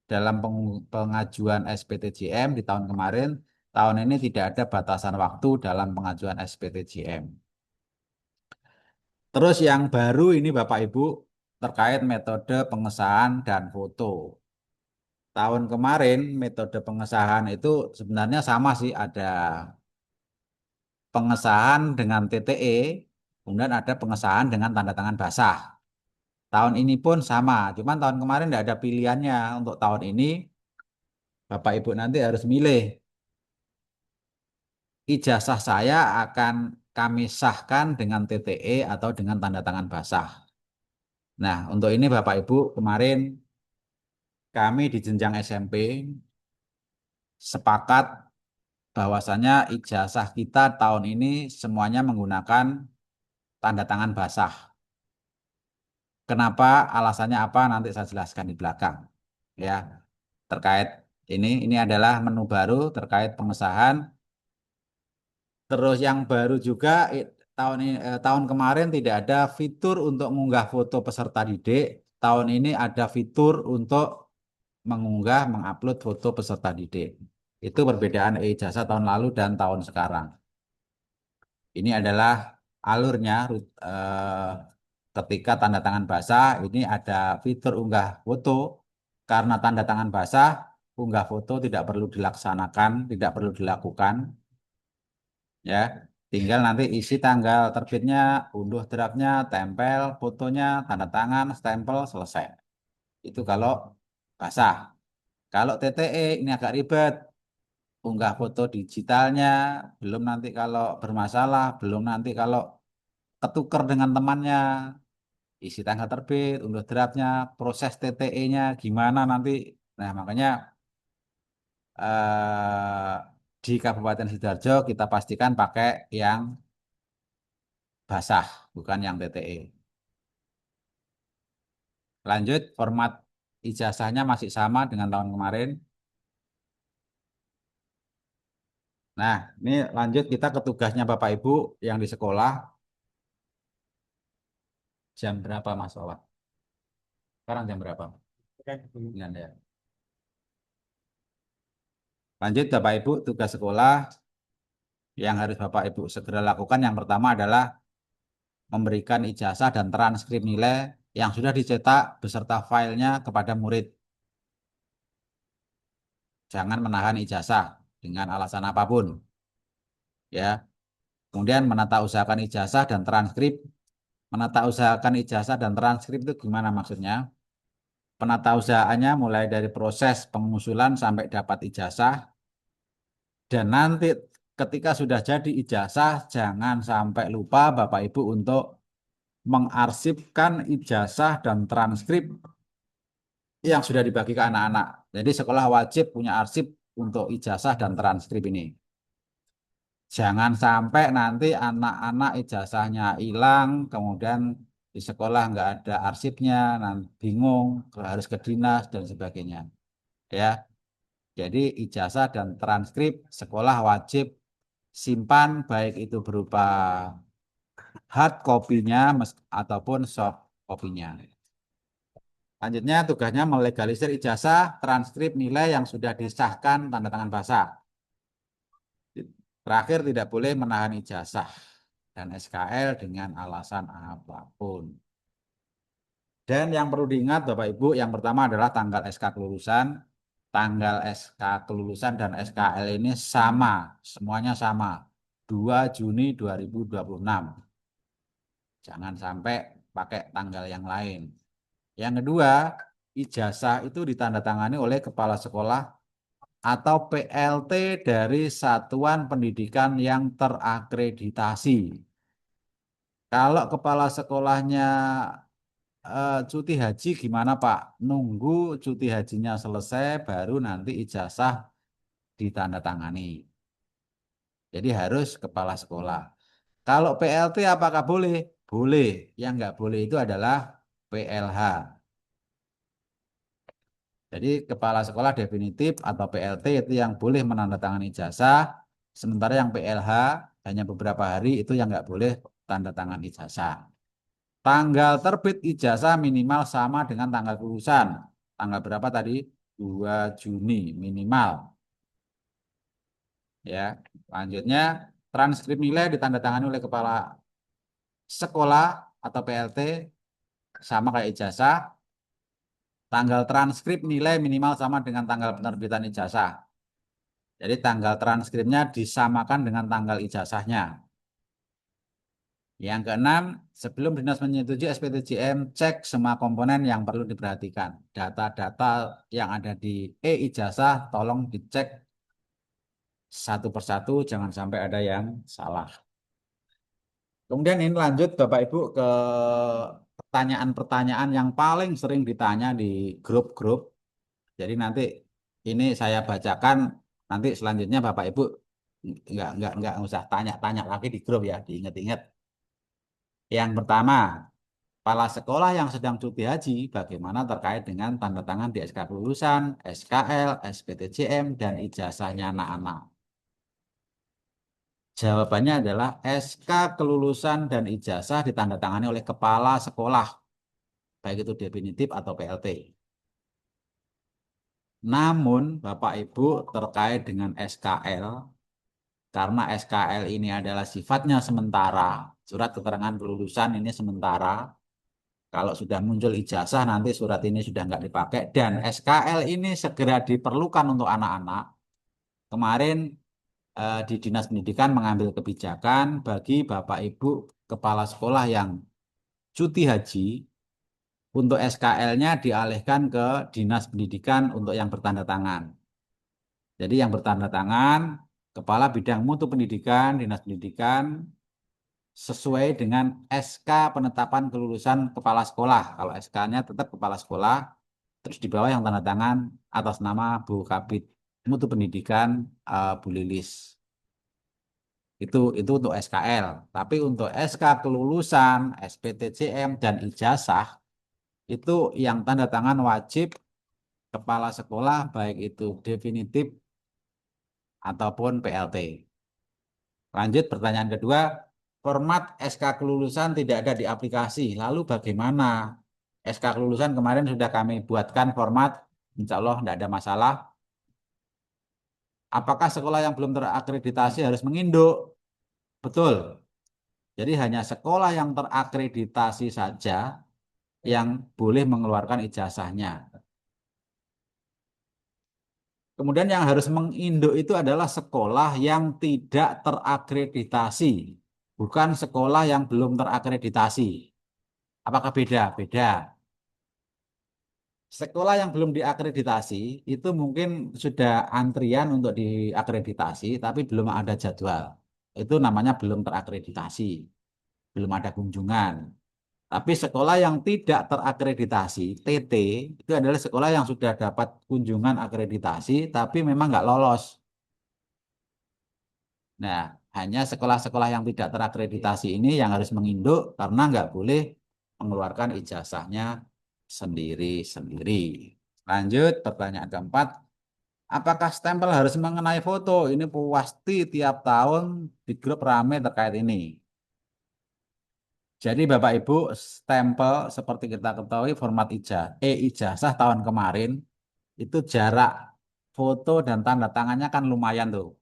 dalam pengajuan SPTJM di tahun kemarin. Tahun ini tidak ada batasan waktu dalam pengajuan SPTJM. Terus yang baru ini Bapak Ibu terkait metode pengesahan dan foto. Tahun kemarin metode pengesahan itu sebenarnya sama sih, ada pengesahan dengan TTE, kemudian ada pengesahan dengan tanda tangan basah. Tahun ini pun sama, cuman tahun kemarin tidak ada pilihannya. Untuk tahun ini Bapak Ibu nanti harus milih. Ijazah saya akan kami sahkan dengan TTE atau dengan tanda tangan basah. Nah, untuk ini Bapak Ibu kemarin kami di jenjang SMP sepakat bahwasanya ijazah kita tahun ini semuanya menggunakan tanda tangan basah. Kenapa? Alasannya apa? Nanti saya jelaskan di belakang. Ya, terkait ini adalah menu baru terkait pengesahan. Terus yang baru juga tahun kemarin tidak ada fitur untuk mengunggah foto peserta didik. Tahun ini ada fitur untuk mengunggah, mengupload foto peserta didik. Itu perbedaan ijazah tahun lalu dan tahun sekarang. Ini adalah alurnya ketika tanda tangan basah ini ada fitur unggah foto. Karena tanda tangan basah, unggah foto tidak perlu dilaksanakan, tidak perlu dilakukan. Ya, tinggal nanti isi tanggal terbitnya, unduh draftnya, tempel fotonya, tanda tangan, stempel, selesai. Itu kalau basah. Kalau TTE ini agak ribet. unggah foto digitalnya, belum nanti kalau bermasalah, belum nanti kalau ketuker dengan temannya, isi tanggal terbit, unduh draftnya, proses TTE-nya gimana nanti. Nah, makanya eh, di Kabupaten Sidoarjo kita pastikan pakai yang basah, bukan yang TTE. Lanjut, format ijazahnya masih sama dengan tahun kemarin. Nah, ini lanjut kita ke tugasnya Bapak Ibu yang di sekolah. Jam berapa Mas Wawan? Sekarang jam berapa? Dengan ya. Lanjut Bapak Ibu, tugas sekolah yang harus Bapak Ibu segera lakukan. Yang pertama adalah memberikan ijazah dan transkrip nilai yang sudah dicetak beserta filenya kepada murid. Jangan menahan ijazah dengan alasan apapun. Ya. Kemudian menata usahakan ijazah dan transkrip. Menata usahakan ijazah dan transkrip itu gimana maksudnya? Penata usahaannya mulai dari proses pengusulan sampai dapat ijazah. Dan nanti ketika sudah jadi ijazah, jangan sampai lupa Bapak Ibu untuk mengarsipkan ijazah dan transkrip yang sudah dibagi ke anak-anak. Jadi sekolah wajib punya arsip untuk ijazah dan transkrip ini. Jangan sampai nanti anak-anak ijazahnya hilang, kemudian di sekolah nggak ada arsipnya, nanti bingung, harus ke dinas dan sebagainya. Ya, jadi ijazah dan transkrip sekolah wajib simpan, baik itu berupa hard copy-nya ataupun soft copy-nya. Lanjutnya tugasnya melegalisir ijazah, transkrip nilai yang sudah disahkan tanda tangan basah. Terakhir, tidak boleh menahan ijazah dan SKL dengan alasan apapun. Dan yang perlu diingat Bapak Ibu, yang pertama adalah tanggal SK kelulusan. Tanggal SK kelulusan dan SKL ini sama, semuanya sama. 2 Juni 2026. Jangan sampai pakai tanggal yang lain. Yang kedua, ijazah itu ditandatangani oleh kepala sekolah atau PLT dari satuan pendidikan yang terakreditasi. Kalau kepala sekolahnya cuti haji gimana Pak? Nunggu cuti hajinya selesai baru nanti ijazah ditandatangani. Jadi harus kepala sekolah. Kalau PLT apakah boleh? Boleh. Yang nggak boleh itu adalah PLH. Jadi kepala sekolah definitif atau PLT itu yang boleh menandatangani ijazah, sementara yang PLH hanya beberapa hari itu yang nggak boleh tanda tangan ijazah. Tanggal terbit ijazah minimal sama dengan tanggal kelulusan. Tanggal berapa tadi? 2 Juni minimal. Ya, lanjutnya transkrip nilai ditandatangani oleh kepala sekolah atau PLT sama kayak ijazah. Tanggal transkrip nilai minimal sama dengan tanggal penerbitan ijazah. Jadi tanggal transkripnya disamakan dengan tanggal ijazahnya. Yang keenam, sebelum dinas menyetujui SPTJM, cek semua komponen yang perlu diperhatikan. Data-data yang ada di e-ijazah tolong dicek satu persatu, jangan sampai ada yang salah. Kemudian ini lanjut Bapak Ibu ke pertanyaan-pertanyaan yang paling sering ditanya di grup-grup. Jadi nanti ini saya bacakan, nanti selanjutnya Bapak Ibu nggak usah tanya-tanya lagi di grup ya, diingat-ingat. Yang pertama, kepala sekolah yang sedang cuti haji, bagaimana terkait dengan tanda tangan di SK kelulusan, SKL, SPTJM, dan ijazahnya anak-anak? Jawabannya adalah SK kelulusan dan ijazah ditandatangani oleh kepala sekolah, baik itu definitif atau PLT. Namun, Bapak Ibu terkait dengan SKL, karena SKL ini adalah sifatnya sementara, surat keterangan kelulusan ini sementara. Kalau sudah muncul ijazah, nanti surat ini sudah nggak dipakai. Dan SKL ini segera diperlukan untuk anak-anak. Kemarin di Dinas Pendidikan mengambil kebijakan bagi Bapak Ibu Kepala Sekolah yang cuti haji, untuk SKL-nya dialihkan ke Dinas Pendidikan untuk yang bertanda tangan. Jadi yang bertanda tangan Kepala Bidang Mutu Pendidikan, Dinas Pendidikan, sesuai dengan SK penetapan kelulusan kepala sekolah. Kalau SK-nya tetap kepala sekolah, terus di bawah yang tanda tangan atas nama Bu Kabid Mutu Pendidikan Bu Lilis. Itu untuk SKL. Tapi untuk SK kelulusan, SPTJM dan ijazah itu yang tanda tangan wajib kepala sekolah baik itu definitif ataupun PLT. Lanjut pertanyaan kedua, format SK kelulusan tidak ada di aplikasi. Lalu bagaimana? SK kelulusan kemarin sudah kami buatkan format, insya Allah tidak ada masalah. Apakah sekolah yang belum terakreditasi harus menginduk? Betul. Jadi hanya sekolah yang terakreditasi saja yang boleh mengeluarkan ijazahnya. Kemudian yang harus menginduk itu adalah sekolah yang tidak terakreditasi, bukan sekolah yang belum terakreditasi. Apakah beda? Beda. Sekolah yang belum diakreditasi itu mungkin sudah antrian untuk diakreditasi, tapi belum ada jadwal. Itu namanya belum terakreditasi, belum ada kunjungan. Tapi sekolah yang tidak terakreditasi, TT, itu adalah sekolah yang sudah dapat kunjungan akreditasi, tapi memang nggak lolos. Nah, hanya sekolah-sekolah yang tidak terakreditasi ini yang harus menginduk karena nggak boleh mengeluarkan ijazahnya sendiri-sendiri. Lanjut, pertanyaan keempat. Apakah stempel harus mengenai foto? Ini pasti tiap tahun di grup rame terkait ini. Jadi Bapak Ibu, stempel seperti kita ketahui format ijazah tahun kemarin itu jarak foto dan tanda tangannya kan lumayan tuh.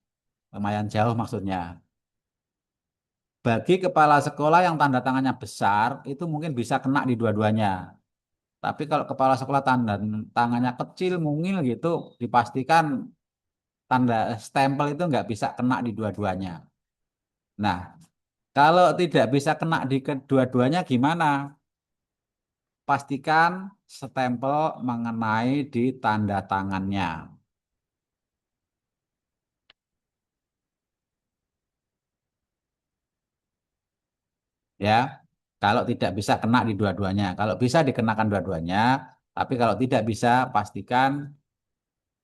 Lumayan jauh maksudnya. Bagi kepala sekolah yang tanda tangannya besar, itu mungkin bisa kena di dua-duanya. Tapi kalau kepala sekolah tanda tangannya kecil, mungil gitu, dipastikan tanda stempel itu nggak bisa kena di dua-duanya. Nah, kalau tidak bisa kena di kedua-duanya gimana? Pastikan stempel mengenai di tanda tangannya. Ya, kalau tidak bisa kena di dua-duanya. Kalau bisa dikenakan dua-duanya, tapi kalau tidak bisa pastikan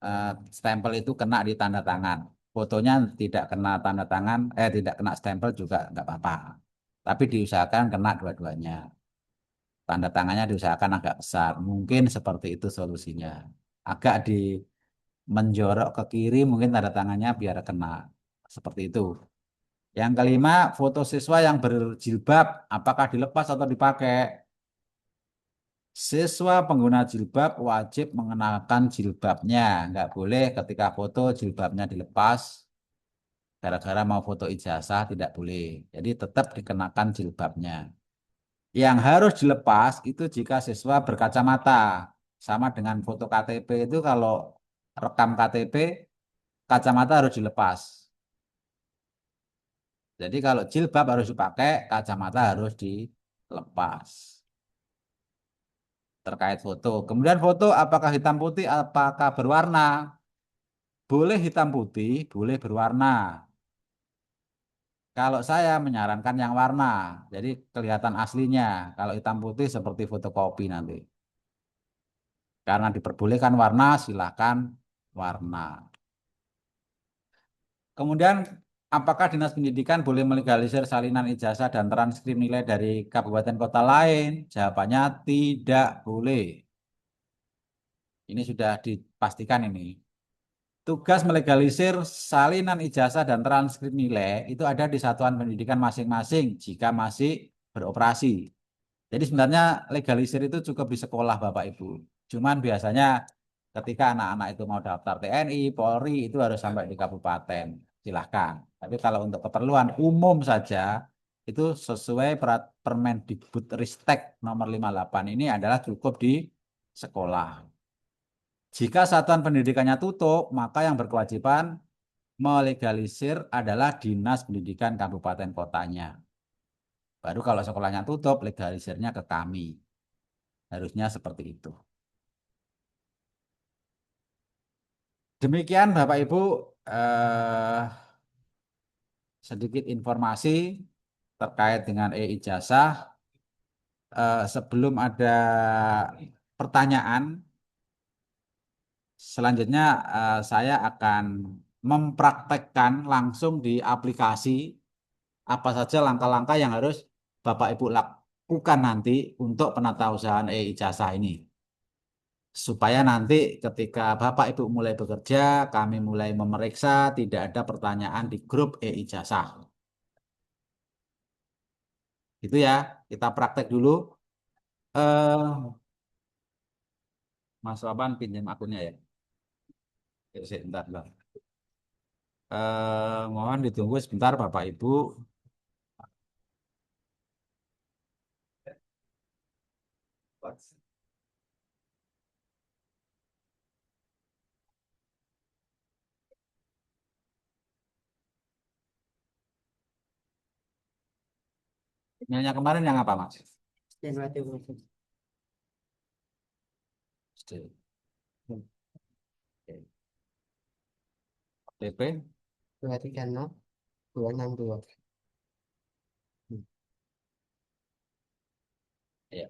eh, stempel itu kena di tanda tangan. Fotonya tidak kena tanda tangan, tidak kena stempel juga nggak apa-apa. Tapi diusahakan kena dua-duanya. Tanda tangannya diusahakan agak besar. Mungkin seperti itu solusinya. Agak di menjorok ke kiri mungkin tanda tangannya biar kena. Seperti itu. Yang kelima, foto siswa yang berjilbab, apakah dilepas atau dipakai? Siswa pengguna jilbab wajib mengenakan jilbabnya. Nggak boleh ketika foto jilbabnya dilepas. Gara-gara mau foto ijazah tidak boleh. Jadi tetap dikenakan jilbabnya. Yang harus dilepas itu jika siswa berkacamata. Sama dengan foto KTP itu kalau rekam KTP, kacamata harus dilepas. Jadi kalau jilbab harus dipakai, kacamata harus dilepas. Terkait foto. Kemudian foto apakah hitam putih, apakah berwarna? Boleh hitam putih, boleh berwarna. Kalau saya menyarankan yang warna, jadi kelihatan aslinya. Kalau hitam putih seperti fotokopi nanti. Karena diperbolehkan warna, silakan warna. Kemudian, apakah Dinas Pendidikan boleh melegalisir salinan ijazah dan transkrip nilai dari kabupaten kota lain? Jawabannya tidak boleh. Ini sudah dipastikan ini. Tugas melegalisir salinan ijazah dan transkrip nilai itu ada di satuan pendidikan masing-masing jika masih beroperasi. Jadi sebenarnya legalisir itu cukup di sekolah Bapak Ibu. Cuman biasanya ketika anak-anak itu mau daftar TNI, Polri itu harus sampai di kabupaten. Silahkan. Tapi kalau untuk keperluan umum saja itu sesuai Permendikbud Ristek nomor 58 ini adalah cukup di sekolah. Jika satuan pendidikannya tutup, maka yang berkewajiban melegalisir adalah Dinas Pendidikan Kabupaten Kotanya. Baru kalau sekolahnya tutup, legalisirnya ke kami. Harusnya seperti itu. Demikian Bapak Ibu, sedikit informasi terkait dengan e-ijazah. Sebelum ada pertanyaan, selanjutnya saya akan mempraktekkan langsung di aplikasi apa saja langkah-langkah yang harus Bapak Ibu lakukan nanti untuk penatausahaan e-ijazah ini. Supaya nanti ketika Bapak Ibu mulai bekerja, kami mulai memeriksa, tidak ada pertanyaan di grup e-ijazah. Itu ya, kita praktek dulu. Eh, Mas Waban pinjam akunnya ya. Sebentar, bentar. Mohon ditunggu sebentar Bapak Ibu. Emailnya kemarin yang apa Mas? PP 230262. ya.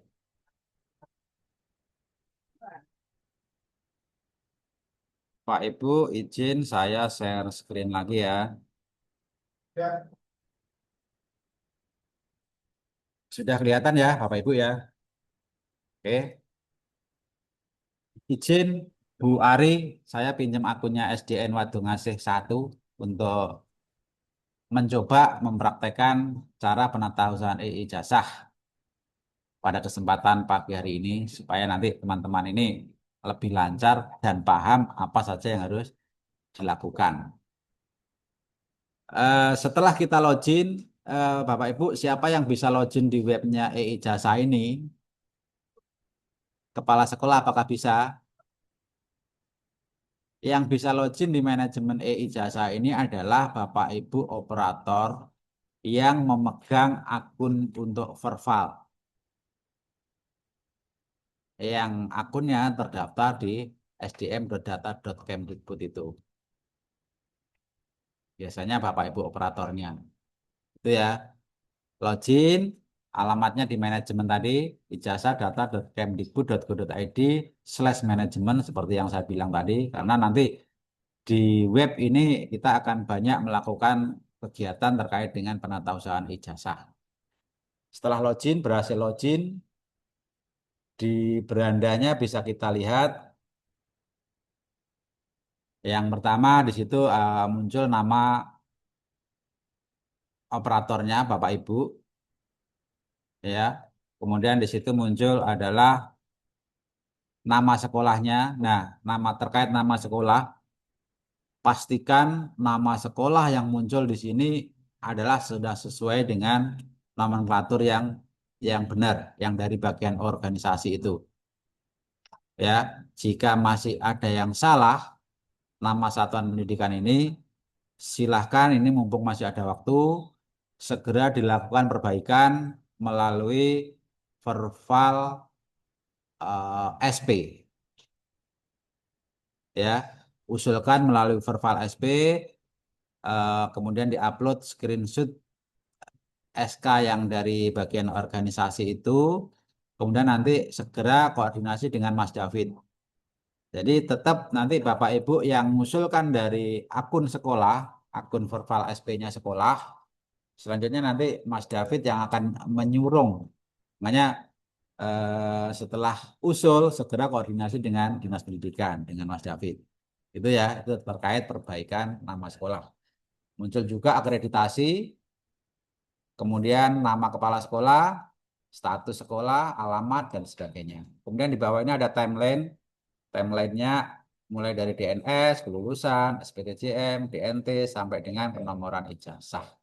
Pak Ibu izin saya share screen lagi ya. Sudah kelihatan ya Bapak Ibu ya. Oke. Izin Bu Ari, saya pinjam akunnya SDN Wadungasih 1 untuk mencoba mempraktekkan cara penatausahaan e-ijazah pada kesempatan pagi hari ini supaya nanti teman-teman ini lebih lancar dan paham apa saja yang harus dilakukan. Setelah kita login, Bapak Ibu, siapa yang bisa login di webnya e-ijazah ini? Kepala sekolah apakah bisa? Yang bisa login di manajemen e-ijazah ini adalah Bapak Ibu operator yang memegang akun untuk Verval, yang akunnya terdaftar di sdm.data.kemdikbud itu. Biasanya Bapak Ibu operatornya. Itu ya. Login, alamatnya di manajemen tadi, ijazah.data.kemdikbud.go.id/manajemen seperti yang saya bilang tadi, karena nanti di web ini kita akan banyak melakukan kegiatan terkait dengan penatausahaan ijazah. Setelah login, berhasil login, di berandanya bisa kita lihat yang pertama di situ muncul nama operatornya Bapak Ibu, ya. Kemudian di situ muncul adalah nama sekolahnya. Nah, terkait nama sekolah, pastikan nama sekolah yang muncul di sini adalah sudah sesuai dengan nomenklatur yang benar, yang dari bagian organisasi itu. Ya, jika masih ada yang salah nama satuan pendidikan ini, silahkan ini mumpung masih ada waktu, segera dilakukan perbaikan melalui Verval SP. Ya, usulkan melalui Verval SP, kemudian diupload screenshot SK yang dari bagian organisasi itu, kemudian nanti segera koordinasi dengan Mas David. Jadi tetap nanti Bapak Ibu yang mengusulkan dari akun sekolah, akun Verval SP-nya sekolah, selanjutnya nanti Mas David yang akan menyurung. Makanya setelah usul segera koordinasi dengan Dinas Pendidikan, dengan Mas David. Itu ya, itu terkait perbaikan nama sekolah. Muncul juga akreditasi, kemudian nama kepala sekolah, status sekolah, alamat, dan sebagainya. Kemudian di bawah ini ada timeline. Timelinenya mulai dari DNS, kelulusan, SPTJM, DNT, sampai dengan penomoran ijazah.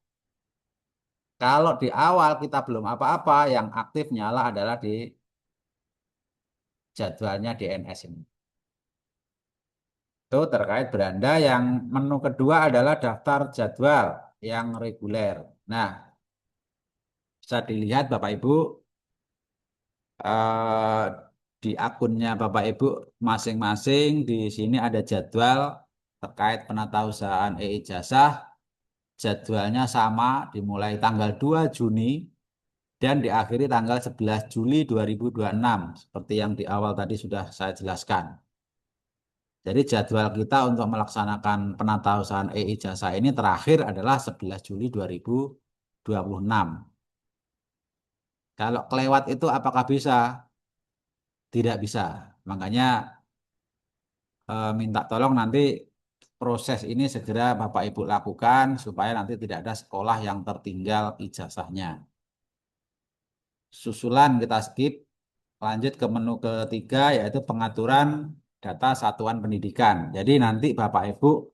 Kalau di awal kita belum apa-apa, yang aktif nyala adalah di jadwalnya DNS ini. Itu terkait beranda. Yang menu kedua adalah daftar jadwal yang reguler. Nah, bisa dilihat Bapak Ibu di akunnya Bapak Ibu masing-masing di sini ada jadwal terkait penatausahaan e-ijazah jadwalnya sama, dimulai tanggal 2 Juni dan diakhiri tanggal 11 Juli 2026 seperti yang di awal tadi sudah saya jelaskan. Jadi jadwal kita untuk melaksanakan penatausahaan e-ijazah ini terakhir adalah 11 Juli 2026. Kalau kelewat itu apakah bisa? Tidak bisa. Makanya minta tolong nanti proses ini segera Bapak Ibu lakukan supaya nanti tidak ada sekolah yang tertinggal ijazahnya. Susulan kita skip, lanjut ke menu ketiga yaitu pengaturan data satuan pendidikan. Jadi nanti Bapak Ibu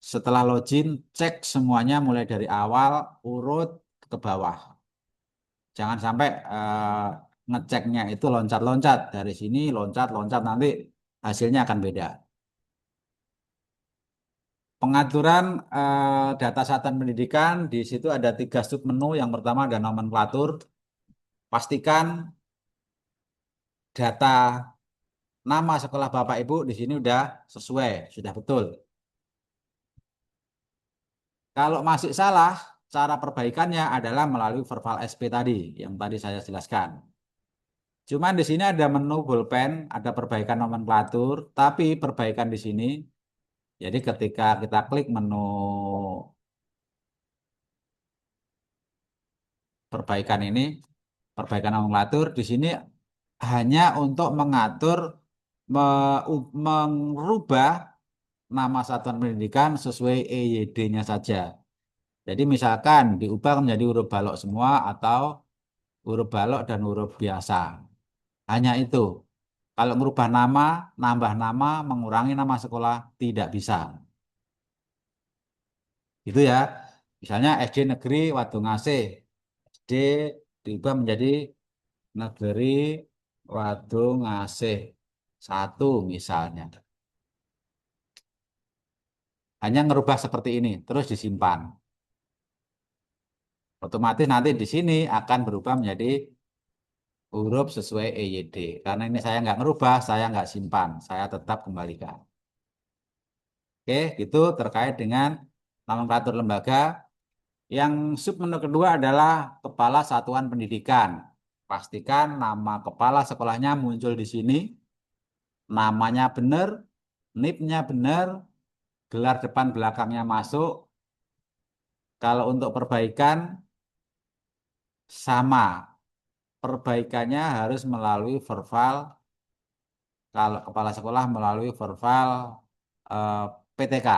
setelah login cek semuanya mulai dari awal urut ke bawah. Jangan sampai ngeceknya itu loncat-loncat dari sini loncat-loncat nanti hasilnya akan beda. Pengaturan data satuan pendidikan di situ ada 3 submenu. Yang pertama ada nomenklatur. Pastikan data nama sekolah Bapak Ibu di sini sudah sesuai, sudah betul. Kalau masih salah, cara perbaikannya adalah melalui verbal SP tadi yang tadi saya jelaskan. Cuman di sini ada menu bolpen, ada perbaikan nomenklatur, tapi perbaikan di sini. Jadi ketika kita klik menu perbaikan ini, perbaikan nomenklatur di sini hanya untuk mengatur merubah nama satuan pendidikan sesuai EYD-nya saja. Jadi misalkan diubah menjadi huruf balok semua atau huruf balok dan huruf biasa. Hanya itu. Kalau merubah nama, nambah nama, mengurangi nama sekolah tidak bisa. Gitu ya. Misalnya SD Negeri Wadungasih. SD diubah menjadi Negeri Wadungasih 1 misalnya. Hanya ngerubah seperti ini, terus disimpan. Otomatis nanti di sini akan berubah menjadi huruf sesuai EYD. Karena ini saya nggak ngerubah, saya nggak simpan, saya tetap kembalikan. Oke, itu terkait dengan nomenklatur lembaga. Yang submenu kedua adalah Kepala Satuan Pendidikan. Pastikan nama kepala sekolahnya muncul di sini, namanya benar, NIP-nya benar, gelar depan belakangnya masuk. Kalau untuk perbaikan sama, perbaikannya harus melalui verbal. Kalau kepala sekolah melalui verbal PTK.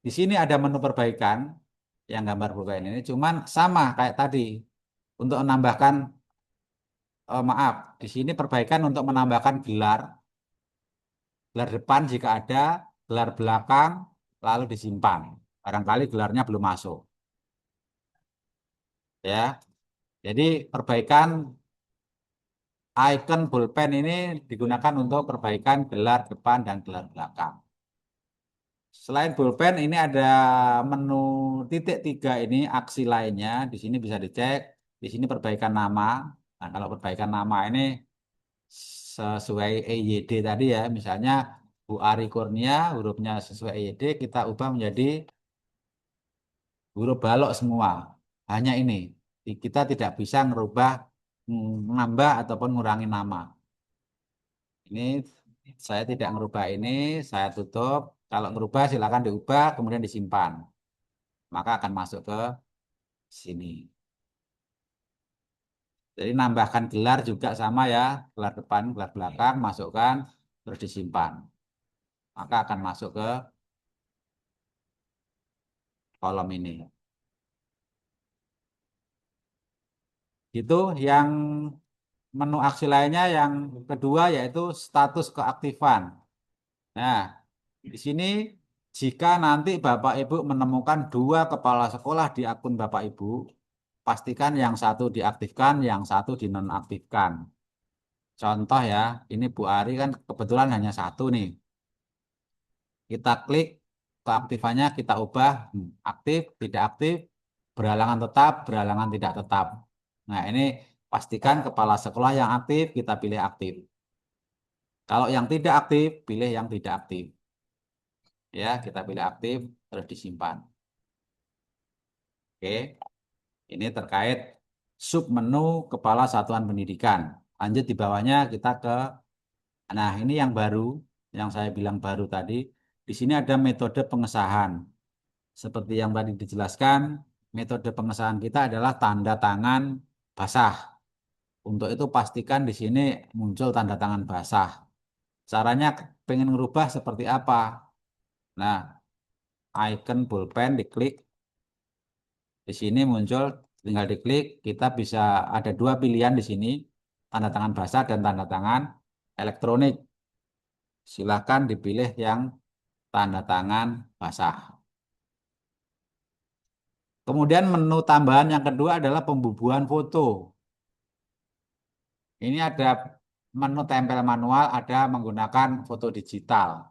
Di sini ada menu perbaikan yang gambar perbaikan ini, cuman sama kayak tadi. Untuk menambahkan, maaf, di sini perbaikan untuk menambahkan gelar depan jika ada, gelar belakang, lalu disimpan. Barangkali gelarnya belum masuk. Ya, jadi perbaikan icon pulpen ini digunakan untuk perbaikan gelar depan dan gelar belakang. Selain pulpen, ini ada menu titik 3 ini aksi lainnya. Di sini bisa dicek. Di sini perbaikan nama. Nah, kalau perbaikan nama ini sesuai EYD tadi ya. Misalnya Bu Ari Kurnia, hurufnya sesuai EYD, kita ubah menjadi huruf balok semua. Hanya ini. Kita tidak bisa merubah, menambah ataupun mengurangi nama. Ini saya tidak merubah ini, saya tutup. Kalau merubah silakan diubah, kemudian disimpan. Maka akan masuk ke sini. Jadi nambahkan gelar juga sama ya, gelar depan, gelar belakang, masukkan, terus disimpan. Maka akan masuk ke kolom ini. Itu yang menu aksi lainnya yang kedua yaitu status keaktifan. Nah, di sini jika nanti Bapak Ibu menemukan 2 kepala sekolah di akun Bapak Ibu, pastikan yang satu diaktifkan, yang satu dinonaktifkan. Contoh ya, ini Bu Ari kan kebetulan hanya 1 nih. Kita klik keaktifannya, kita ubah aktif, tidak aktif, berhalangan tetap, berhalangan tidak tetap. Nah, ini pastikan kepala sekolah yang aktif, kita pilih aktif. Kalau yang tidak aktif, pilih yang tidak aktif. Ya, kita pilih aktif, terus disimpan. Oke, ini terkait submenu Kepala Satuan Pendidikan. Lanjut di bawahnya kita ke, nah ini yang baru, yang saya bilang baru tadi. Di sini ada metode pengesahan. Seperti yang tadi dijelaskan, metode pengesahan kita adalah tanda tangan basah. Untuk itu pastikan di sini muncul tanda tangan basah. Caranya pengen ngerubah seperti apa? Nah, icon pulpen diklik. Di sini muncul, tinggal diklik. Kita bisa ada dua pilihan di sini, tanda tangan basah dan tanda tangan elektronik. Silakan dipilih yang tanda tangan basah. Kemudian menu tambahan yang kedua adalah pembubuhan foto. Ini ada menu tempel manual, ada menggunakan foto digital.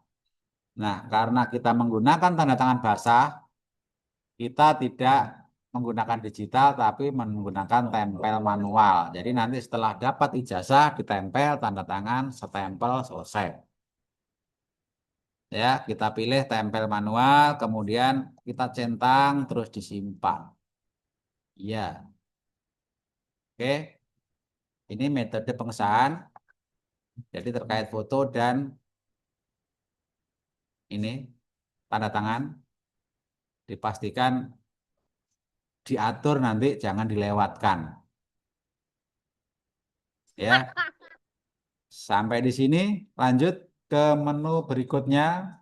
Nah, karena kita menggunakan tanda tangan basah, kita tidak menggunakan digital, tapi menggunakan tempel manual. Jadi nanti setelah dapat ijazah, ditempel, tanda tangan, setempel, selesai. Ya, kita pilih tempel manual, kemudian kita centang, terus disimpan. Iya, oke. Ini metode pengesahan, jadi terkait foto dan ini tanda tangan, dipastikan diatur nanti jangan dilewatkan. Ya, sampai di sini lanjut ke menu berikutnya.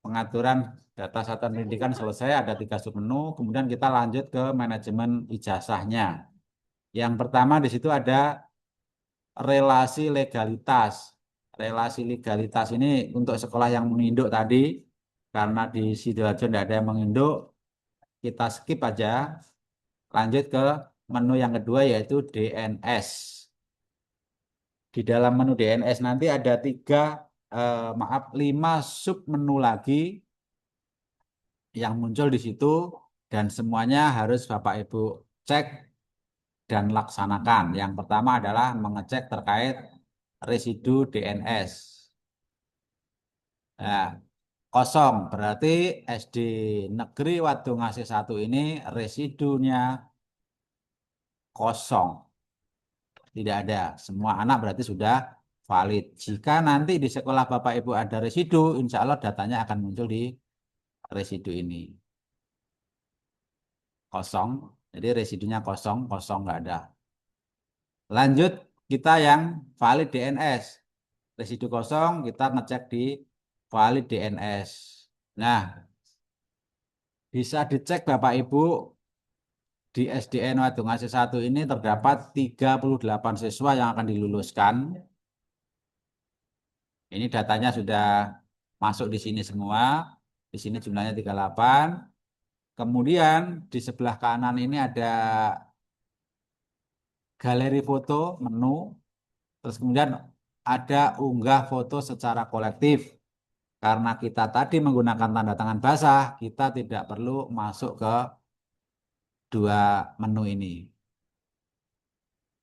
Pengaturan data satuan pendidikan selesai, ada 3 submenu. Kemudian kita lanjut ke manajemen ijazahnya. Yang pertama di situ ada relasi legalitas. Relasi legalitas ini untuk sekolah yang menginduk tadi, karena di Sidoarjo tidak ada yang menginduk, kita skip aja. Lanjut ke menu yang kedua yaitu DNS. Di dalam menu DNS nanti ada 5 submenu lagi yang muncul di situ, dan semuanya harus Bapak Ibu cek dan laksanakan. Yang pertama adalah mengecek terkait residu DNS. Nah, kosong berarti SD Negeri Wadungasih 1 ini residunya kosong. Tidak ada. Semua anak berarti sudah valid. Jika nanti di sekolah Bapak Ibu ada residu, insya Allah datanya akan muncul di residu ini. Kosong, jadi residunya kosong, kosong nggak ada. Lanjut, kita yang valid DNS. Residu kosong, kita ngecek di valid DNS. Nah, bisa dicek Bapak Ibu, di SDN Wadungasih 1 ini terdapat 38 siswa yang akan diluluskan. Ini datanya sudah masuk di sini semua. Di sini jumlahnya 38. Kemudian di sebelah kanan ini ada galeri foto, menu. Terus kemudian ada unggah foto secara kolektif. Karena kita tadi menggunakan tanda tangan basah, kita tidak perlu masuk ke dua menu ini.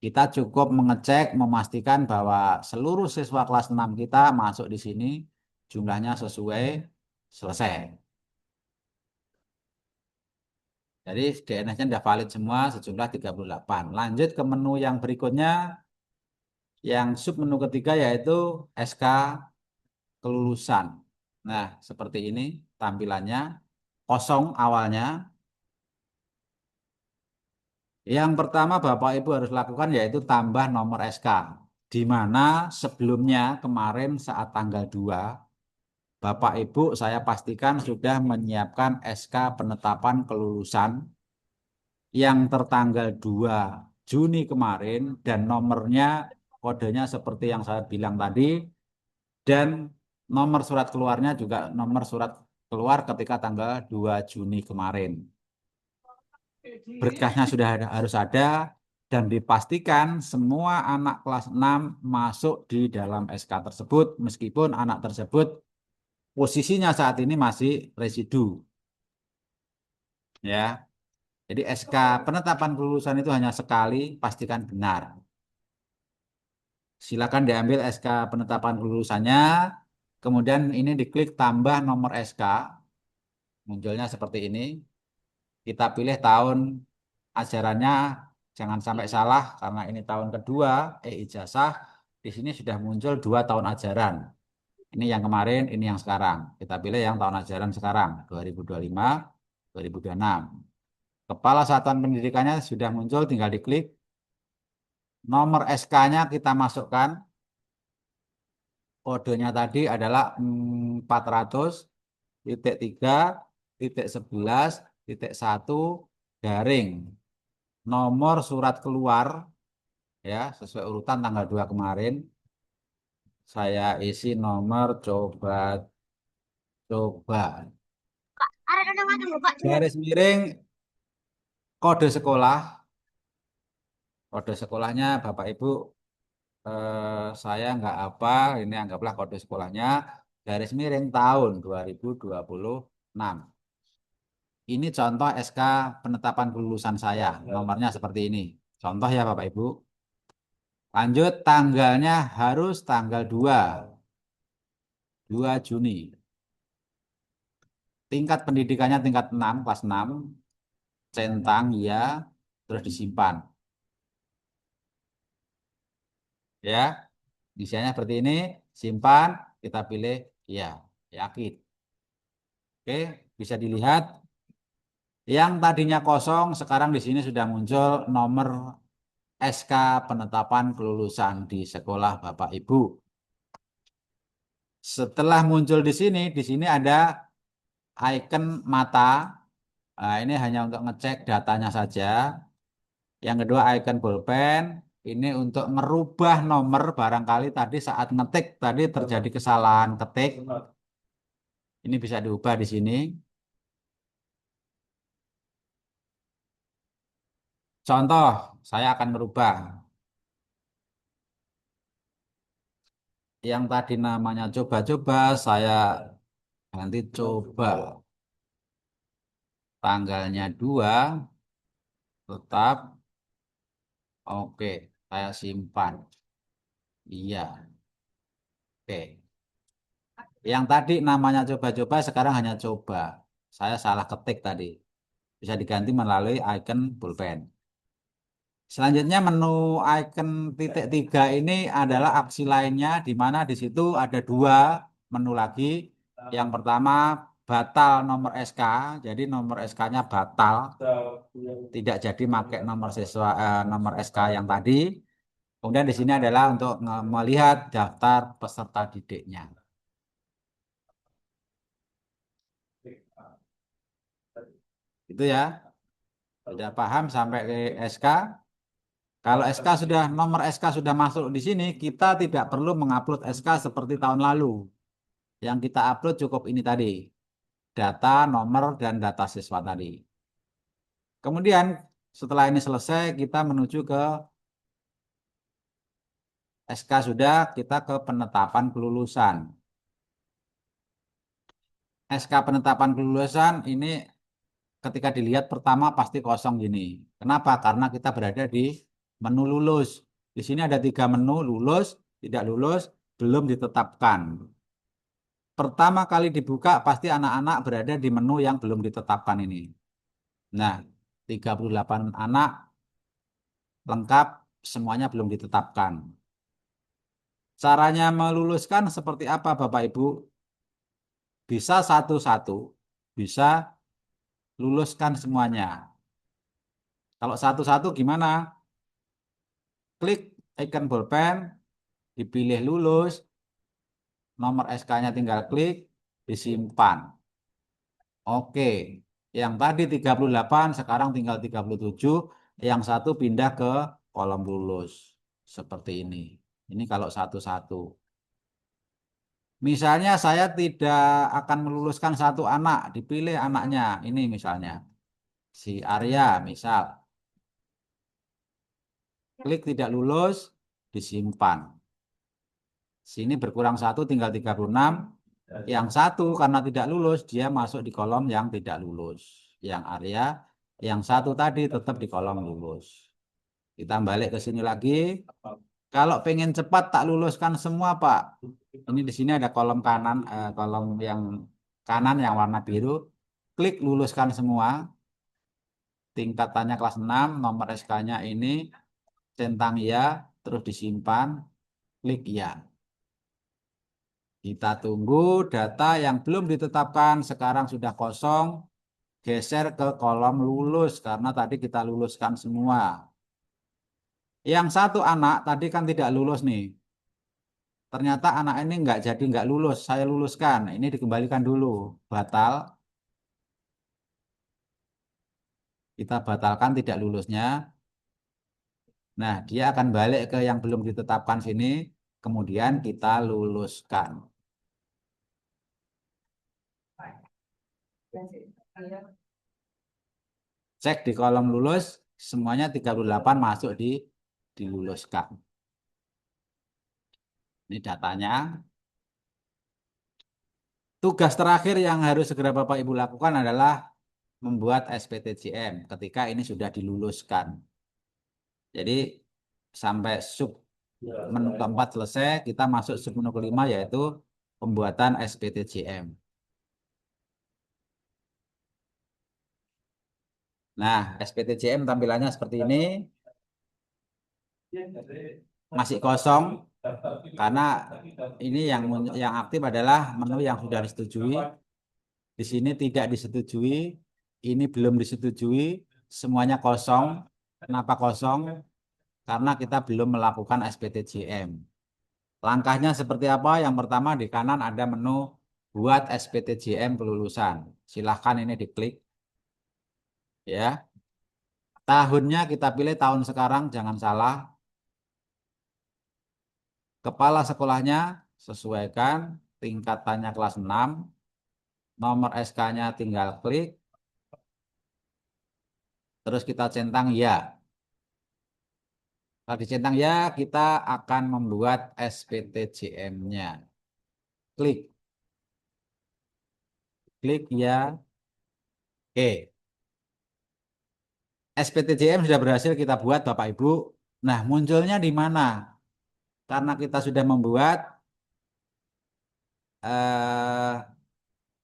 Kita cukup mengecek, memastikan bahwa seluruh siswa kelas 6 kita masuk di sini, jumlahnya sesuai, selesai. Jadi DNS-nya sudah valid semua, sejumlah 38. Lanjut ke menu yang berikutnya, yang sub menu ketiga yaitu SK kelulusan. Nah, seperti ini tampilannya, kosong awalnya. Yang pertama Bapak Ibu harus lakukan yaitu tambah nomor SK. Di mana sebelumnya kemarin saat tanggal 2, Bapak Ibu saya pastikan sudah menyiapkan SK penetapan kelulusan yang tertanggal 2 Juni kemarin, dan nomornya kodenya seperti yang saya bilang tadi, dan nomor surat keluarnya juga nomor surat keluar ketika tanggal 2 Juni kemarin. Berkasnya sudah harus ada, dan dipastikan semua anak kelas 6 masuk di dalam SK tersebut meskipun anak tersebut posisinya saat ini masih residu. Ya. Jadi SK penetapan kelulusan itu hanya sekali, pastikan benar. Silakan diambil SK penetapan kelulusannya, Kemudian ini diklik tambah nomor SK, munculnya seperti ini. Kita pilih tahun ajarannya, jangan sampai salah karena ini tahun kedua ijazah. Di sini sudah muncul 2 tahun ajaran. Ini yang kemarin, ini yang sekarang. Kita pilih yang tahun ajaran sekarang, 2025-2026. Kepala Satuan Pendidikannya sudah muncul, tinggal diklik. Nomor SK-nya kita masukkan. Kodenya tadi adalah 400.3.11.1 garing. Nomor surat keluar, ya sesuai urutan tanggal 2 kemarin. Saya isi nomor coba. Garis miring kode sekolah. Kode sekolahnya Bapak Ibu, saya nggak apa, ini anggaplah kode sekolahnya garis miring tahun 2026. Ini contoh SK penetapan kelulusan saya, nomornya seperti ini. Contoh ya Bapak Ibu. Lanjut, tanggalnya harus tanggal 2 Juni. Tingkat pendidikannya tingkat 6, kelas 6. Centang ya, terus disimpan. Ya, isinya seperti ini, simpan, kita pilih ya, yakin. Oke, bisa dilihat yang tadinya kosong sekarang di sini sudah muncul nomor SK penetapan kelulusan di sekolah Bapak Ibu. Setelah muncul di sini ada icon mata. Nah, ini hanya untuk ngecek datanya saja. Yang kedua icon pulpen. Ini untuk merubah nomor, barangkali tadi saat ngetik tadi terjadi kesalahan ketik. Ini bisa diubah di sini. Contoh, saya akan merubah. Yang tadi namanya coba-coba, saya ganti coba. Tanggalnya 2, tetap. Oke, saya simpan. Iya, oke. Yang tadi namanya coba-coba, sekarang hanya coba. Saya salah ketik tadi. Bisa diganti melalui icon pulpen. Selanjutnya menu icon titik 3 ini adalah aksi lainnya, di mana di situ ada 2 menu lagi. Yang pertama batal nomor SK, jadi nomor SK-nya batal, tidak jadi pakai nomor siswa nomor SK yang tadi. Kemudian di sini adalah untuk melihat daftar peserta didiknya. Itu ya, sudah paham sampai ke SK. Kalau SK sudah, nomor SK sudah masuk di sini, kita tidak perlu mengupload SK seperti tahun lalu. Yang kita upload cukup ini tadi, data, nomor, dan data siswa tadi. Kemudian setelah ini selesai, kita menuju ke SK sudah, kita ke penetapan kelulusan. SK penetapan kelulusan ini ketika dilihat pertama pasti kosong gini. Kenapa? Karena kita berada di menu lulus. Di sini ada 3 menu, lulus, tidak lulus, belum ditetapkan. Pertama kali dibuka pasti anak-anak berada di menu yang belum ditetapkan ini. Nah, 38 anak lengkap, semuanya belum ditetapkan. Caranya meluluskan seperti apa Bapak Ibu? Bisa satu-satu, bisa luluskan semuanya. Kalau satu-satu gimana? Klik icon pulpen, dipilih lulus, nomor SK-nya tinggal klik, disimpan. Oke, yang tadi 38 sekarang tinggal 37, yang satu pindah ke kolom lulus. Seperti ini. Ini kalau satu-satu. Misalnya saya tidak akan meluluskan satu anak, dipilih anaknya. Ini misalnya, si Arya misal. Klik tidak lulus, disimpan. Sini berkurang 1, tinggal 36. Yang satu karena tidak lulus, dia masuk di kolom yang tidak lulus. Yang Arya, yang satu tadi tetap di kolom lulus. Kita balik ke sini lagi. Kalau pengen cepat tak luluskan semua, Pak. Ini di sini ada kolom kanan, kolom yang kanan yang warna biru. Klik luluskan semua. Tingkatannya kelas 6, nomor SK-nya ini, centang ya, terus disimpan, klik ya. Kita tunggu data yang belum ditetapkan sekarang sudah kosong, geser ke kolom lulus karena tadi kita luluskan semua. Yang satu anak tadi kan tidak lulus nih. Ternyata anak ini nggak lulus, saya luluskan. Ini dikembalikan dulu, batal. Kita batalkan tidak lulusnya. Nah, dia akan balik ke yang belum ditetapkan sini, kemudian kita luluskan. Cek di kolom lulus, semuanya 38 masuk diluluskan. Ini datanya. Tugas terakhir yang harus segera Bapak Ibu lakukan adalah membuat SPTJM ketika ini sudah diluluskan. Jadi sampai sub menu keempat selesai, kita masuk sub menu kelima yaitu pembuatan SPTJM. Nah, SPTJM tampilannya seperti ini. Masih kosong karena ini yang aktif adalah menu yang sudah disetujui. Di sini tidak disetujui, ini belum disetujui, semuanya kosong. Kenapa kosong? Karena kita belum melakukan SPTJM. Langkahnya seperti apa? Yang pertama di kanan ada menu buat SPTJM kelulusan. Silahkan ini diklik. Ya. Tahunnya kita pilih tahun sekarang, jangan salah. Kepala sekolahnya sesuaikan, tingkatannya kelas 6. Nomor SK-nya tinggal klik. Terus kita centang ya. Kalau dicentang ya, kita akan membuat SPTJM-nya. Klik. Klik ya. Oke. SPTJM sudah berhasil kita buat, Bapak Ibu. Nah, munculnya di mana? Karena kita sudah membuat,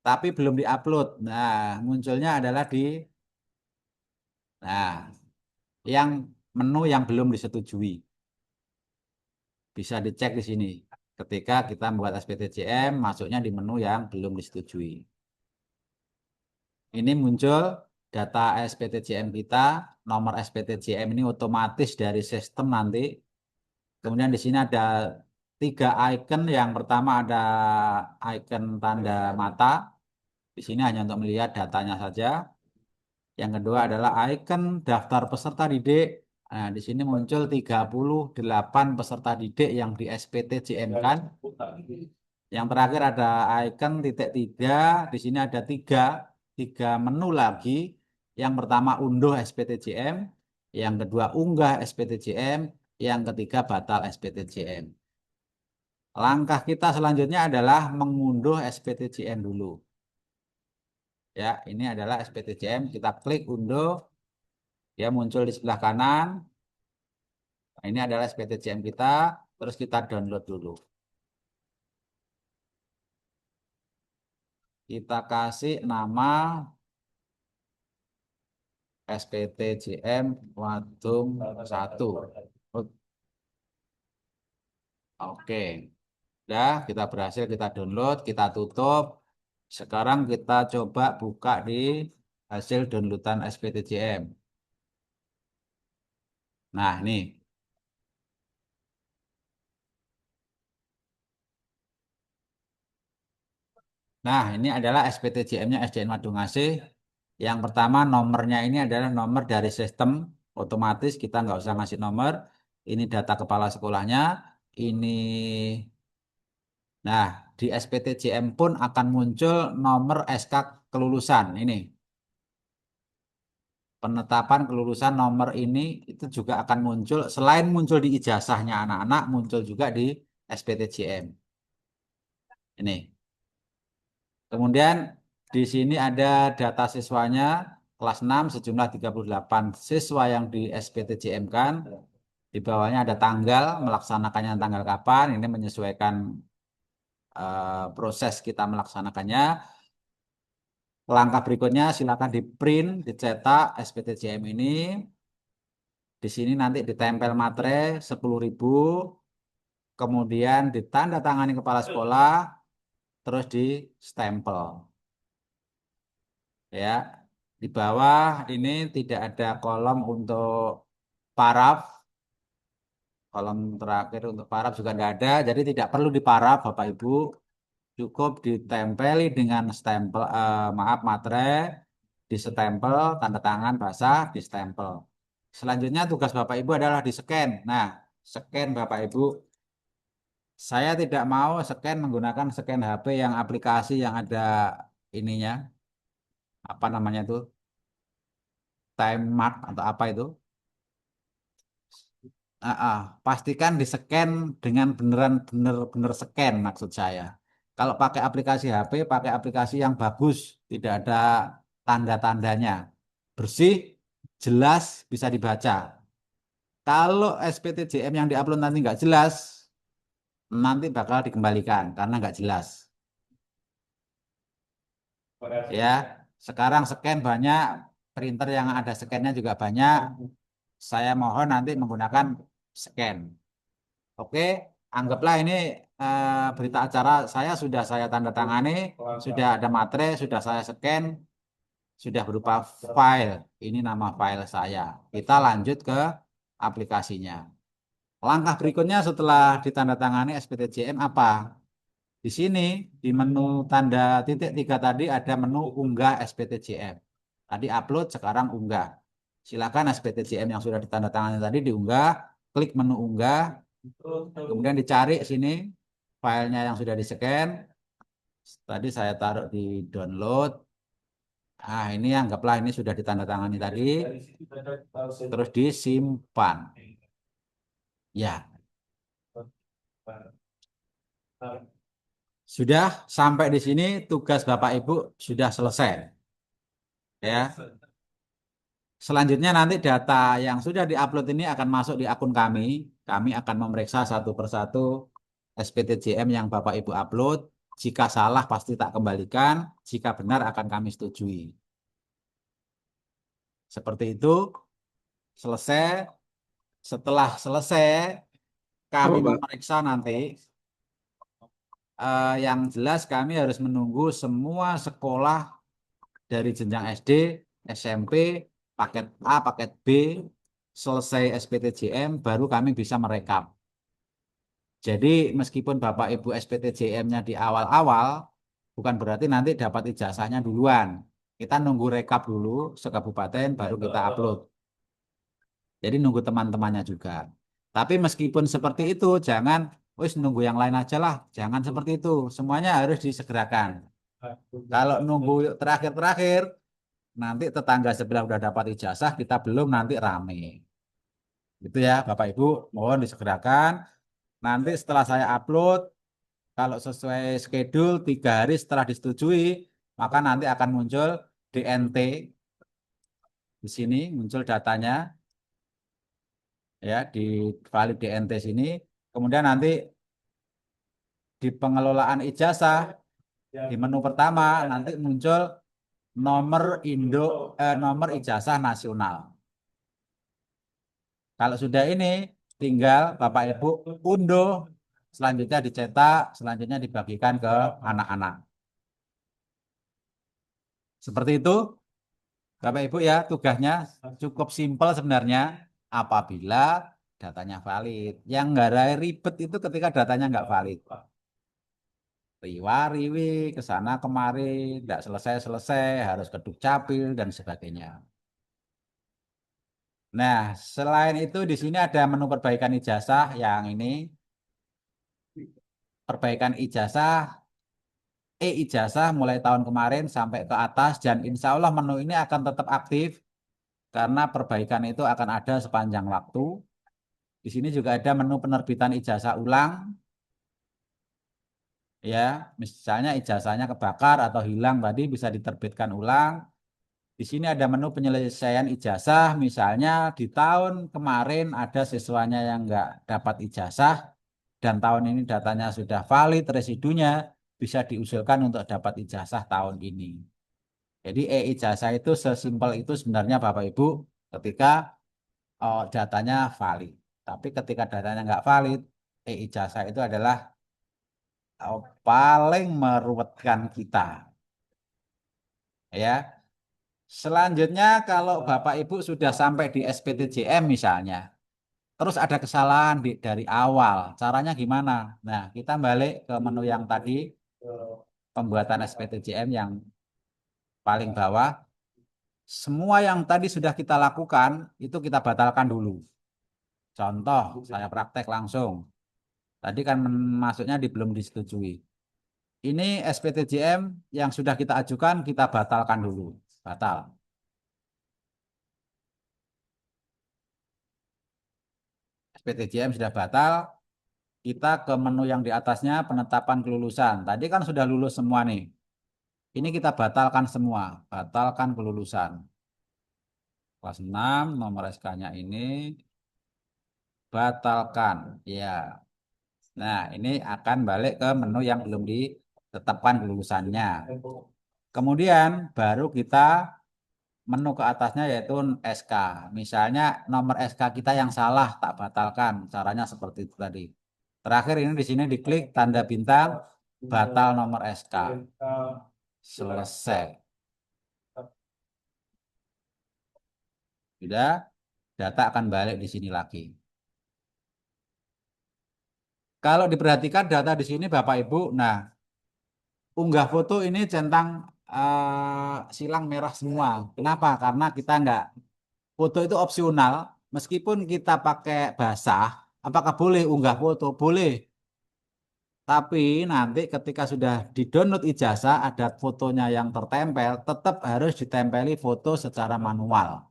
tapi belum diupload. Nah, munculnya adalah yang menu yang belum disetujui. Bisa dicek di sini. Ketika kita membuat SPTJM, masuknya di menu yang belum disetujui. Ini muncul data SPTJM kita, nomor SPTJM ini otomatis dari sistem nanti. Kemudian di sini ada 3 icon. Yang pertama ada icon tanda mata. Di sini hanya untuk melihat datanya saja. Yang kedua adalah icon daftar peserta didik. Nah, di sini muncul 38 peserta didik yang di SPTJM kan. Yang terakhir ada icon titik 3. Di sini ada tiga menu lagi. Yang pertama unduh SPTJM, yang kedua unggah SPTJM, yang ketiga batal SPTJM. Langkah kita selanjutnya adalah mengunduh SPTJM dulu. Ya, ini adalah SPTJM. Kita klik unduh, dia muncul di sebelah kanan. Nah, ini adalah SPTJM kita. Terus kita download dulu. Kita kasih nama SPTJM Wadung 1. Oke. Udah, kita berhasil kita download, kita tutup. Sekarang kita coba buka di hasil downloadan SPTJM. Nah, ini. Nah, ini adalah SPTJM-nya SDN Wadungasih. Yang pertama nomornya ini adalah nomor dari sistem otomatis, kita nggak usah ngasih nomor. Ini data kepala sekolahnya. Ini, nah di SPTJM pun akan muncul nomor SK kelulusan. Ini penetapan kelulusan nomor ini itu juga akan muncul. Selain muncul di ijazahnya anak-anak, muncul juga di SPTJM. Ini. Kemudian di sini ada data siswanya kelas 6 sejumlah 38 siswa yang di SPTJM kan. Di bawahnya ada tanggal, melaksanakannya tanggal kapan, ini menyesuaikan proses kita melaksanakannya. Langkah berikutnya silakan di print, dicetak SPTJM ini. Di sini nanti ditempel materai 10.000, kemudian ditandatangani kepala sekolah, terus di stempel. Ya, di bawah ini tidak ada kolom untuk paraf. Kolom terakhir untuk paraf juga tidak ada, jadi tidak perlu diparaf Bapak Ibu. Cukup ditempeli dengan stempel, maaf, materai, di stempel, tanda tangan basah, di stempel. Selanjutnya tugas Bapak Ibu adalah di scan. Nah, scan Bapak Ibu. Saya tidak mau scan menggunakan scan HP yang aplikasi yang ada ininya, apa namanya itu, time mark atau apa itu. Pastikan di scan dengan bener-bener scan maksud saya. Kalau pakai aplikasi HP, pakai aplikasi yang bagus, tidak ada tanda-tandanya, bersih, jelas, bisa dibaca. Kalau SPTJM yang diupload nanti nggak jelas, nanti bakal dikembalikan karena nggak jelas. Ya, sekarang scan banyak, printer yang ada scannya juga banyak. Saya mohon nanti menggunakan scan. Oke, anggaplah ini berita acara sudah saya tanda tangani, sudah ada materai, sudah saya scan, sudah berupa file. Ini nama file saya. Kita lanjut ke aplikasinya. Langkah berikutnya setelah ditandatangani SPTJM apa? Di sini di menu tanda titik 3 tadi ada menu unggah SPTJM. Tadi upload, sekarang unggah. Silakan SPTJM yang sudah ditandatangani tadi diunggah, klik menu unggah, kemudian dicari sini filenya yang sudah di-scan. Tadi saya taruh di download. Nah, ini anggaplah ini sudah ditandatangani tadi, terus disimpan. Ya, sudah sampai di sini tugas Bapak Ibu sudah selesai. Ya. Selanjutnya nanti data yang sudah diupload ini akan masuk di akun kami. Kami akan memeriksa satu persatu SPTJM yang Bapak Ibu upload. Jika salah pasti tak kembalikan, jika benar akan kami setujui. Seperti itu. Selesai. Setelah selesai, kami memeriksa nanti. Yang jelas kami harus menunggu semua sekolah dari jenjang SD, SMP, paket A, paket B, selesai SPTJM, baru kami bisa merekap. Jadi meskipun Bapak Ibu SPTJM-nya di awal-awal, bukan berarti nanti dapat ijazahnya duluan. Kita nunggu rekap dulu sekabupaten, baru kita upload. Jadi nunggu teman-temannya juga. Tapi meskipun seperti itu, jangan wis nunggu yang lain aja lah. Jangan seperti itu. Semuanya harus disegerakan. Kalau nunggu terakhir-terakhir, nanti tetangga sebelah udah dapat ijazah, kita belum, nanti rame. Gitu ya, Bapak Ibu, mohon disegerakan. Nanti setelah saya upload, kalau sesuai schedule 3 hari setelah disetujui, maka nanti akan muncul DNT. Di sini muncul datanya, ya, di valid DNT sini. Kemudian nanti di pengelolaan ijazah, di menu pertama nanti muncul nomor ijazah nasional. Kalau sudah ini, tinggal Bapak Ibu unduh, selanjutnya dicetak, selanjutnya dibagikan ke anak-anak. Seperti itu, Bapak Ibu ya, tugasnya cukup simpel sebenarnya apabila datanya valid. Yang nggak ribet itu ketika datanya nggak valid. Riwa-riwi, ke sana kemari, tidak selesai-selesai, harus ke Dukcapil, dan sebagainya. Nah, selain itu di sini ada menu perbaikan ijazah yang ini. Perbaikan ijazah, ijazah mulai tahun kemarin sampai ke atas, dan insya Allah menu ini akan tetap aktif karena perbaikan itu akan ada sepanjang waktu. Di sini juga ada menu penerbitan ijazah ulang. Ya, misalnya ijazahnya kebakar atau hilang tadi bisa diterbitkan ulang. Di sini ada menu penyelesaian ijazah, misalnya di tahun kemarin ada siswanya yang nggak dapat ijazah, dan tahun ini datanya sudah valid, residunya bisa diusulkan untuk dapat ijazah tahun ini. Jadi e-ijazah itu sesimpel itu sebenarnya Bapak Ibu ketika datanya valid. Tapi ketika datanya nggak valid, e-ijazah itu adalah paling meruwetkan kita. Ya. Selanjutnya kalau Bapak Ibu sudah sampai di SPTJM misalnya, terus ada kesalahan dari awal, caranya gimana? Nah, kita balik ke menu yang tadi, pembuatan SPTJM yang paling bawah. Semua yang tadi sudah kita lakukan, itu kita batalkan dulu. Contoh, saya praktek langsung. Tadi kan masuknya di belum disetujui. Ini SPTJM yang sudah kita ajukan, kita batalkan dulu. Batal. SPTJM sudah batal, kita ke menu yang di atasnya penetapan kelulusan. Tadi kan sudah lulus semua nih. Ini kita batalkan semua, batalkan kelulusan. Kelas 6, nomor SK-nya ini batalkan. Ya. Nah, ini akan balik ke menu yang belum ditetapkan kelulusannya. Kemudian baru kita menu ke atasnya yaitu SK. Misalnya nomor SK kita yang salah, tak batalkan. Caranya seperti itu tadi. Terakhir ini di sini diklik tanda bintang, batal nomor SK. Selesai. Sudah, data akan balik di sini lagi. Kalau diperhatikan data di sini Bapak Ibu, nah unggah foto ini centang silang merah semua. Kenapa? Karena kita nggak, foto itu opsional. Meskipun kita pakai basah, apakah boleh unggah foto? Boleh. Tapi nanti ketika sudah di-download ijazah, ada fotonya yang tertempel, tetap harus ditempeli foto secara manual.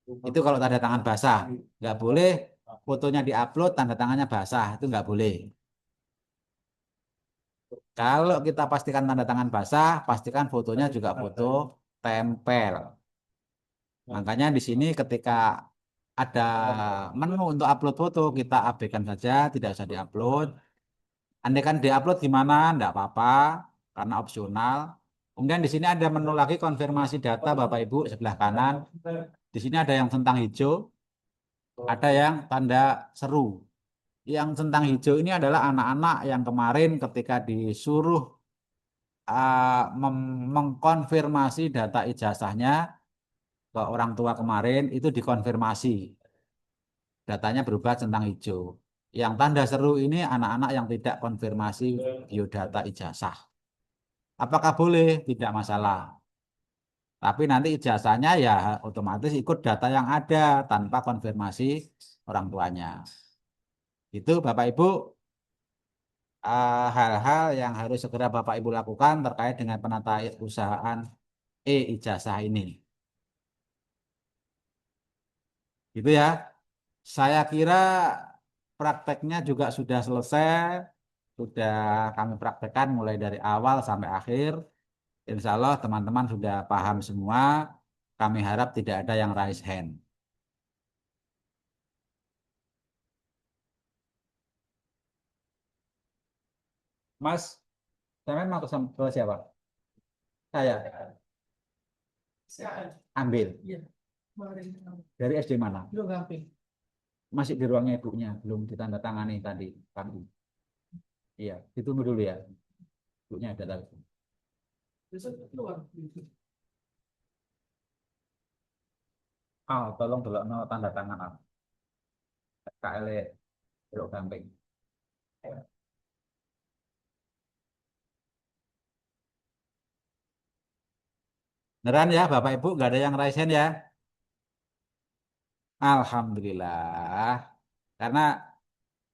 Itu kalau tanda tangan basah. Nggak boleh fotonya diupload, tanda tangannya basah. Itu nggak boleh. Kalau kita pastikan tanda tangan basah, pastikan fotonya juga foto tempel. Makanya di sini ketika ada menu untuk upload foto, kita abaikan saja, tidak usah diupload. Andai kan diupload gimana? Enggak apa-apa, karena opsional. Kemudian di sini ada menu lagi konfirmasi data Bapak Ibu sebelah kanan. Di sini ada yang centang hijau, ada yang tanda seru. Yang centang hijau ini adalah anak-anak yang kemarin ketika disuruh mengkonfirmasi data ijazahnya ke orang tua kemarin, itu dikonfirmasi. Datanya berubah centang hijau. Yang tanda seru ini anak-anak yang tidak konfirmasi biodata ijazah. Apakah boleh? Tidak masalah. Tapi nanti ijazahnya ya otomatis ikut data yang ada tanpa konfirmasi orang tuanya. Itu Bapak Ibu hal-hal yang harus segera Bapak Ibu lakukan terkait dengan penata usahaan e-ijazah ini. Gitu ya. Saya kira prakteknya juga sudah selesai, sudah kami praktekkan mulai dari awal sampai akhir. Insya Allah teman-teman sudah paham semua. Kami harap tidak ada yang raise hand. Mas, saya mau ke siapa? Saya ambil. Dari SD mana? Masih di ruangnya ibunya, belum ditandatangani tadi pagi. Iya, ditunggu dulu ya. Ibunya ada tadi. Oh, tolong dulu no, tanda tangan aku. KL Teluk Gamping. Beneran ya, Bapak Ibu, nggak ada yang raise hand ya? Alhamdulillah. Karena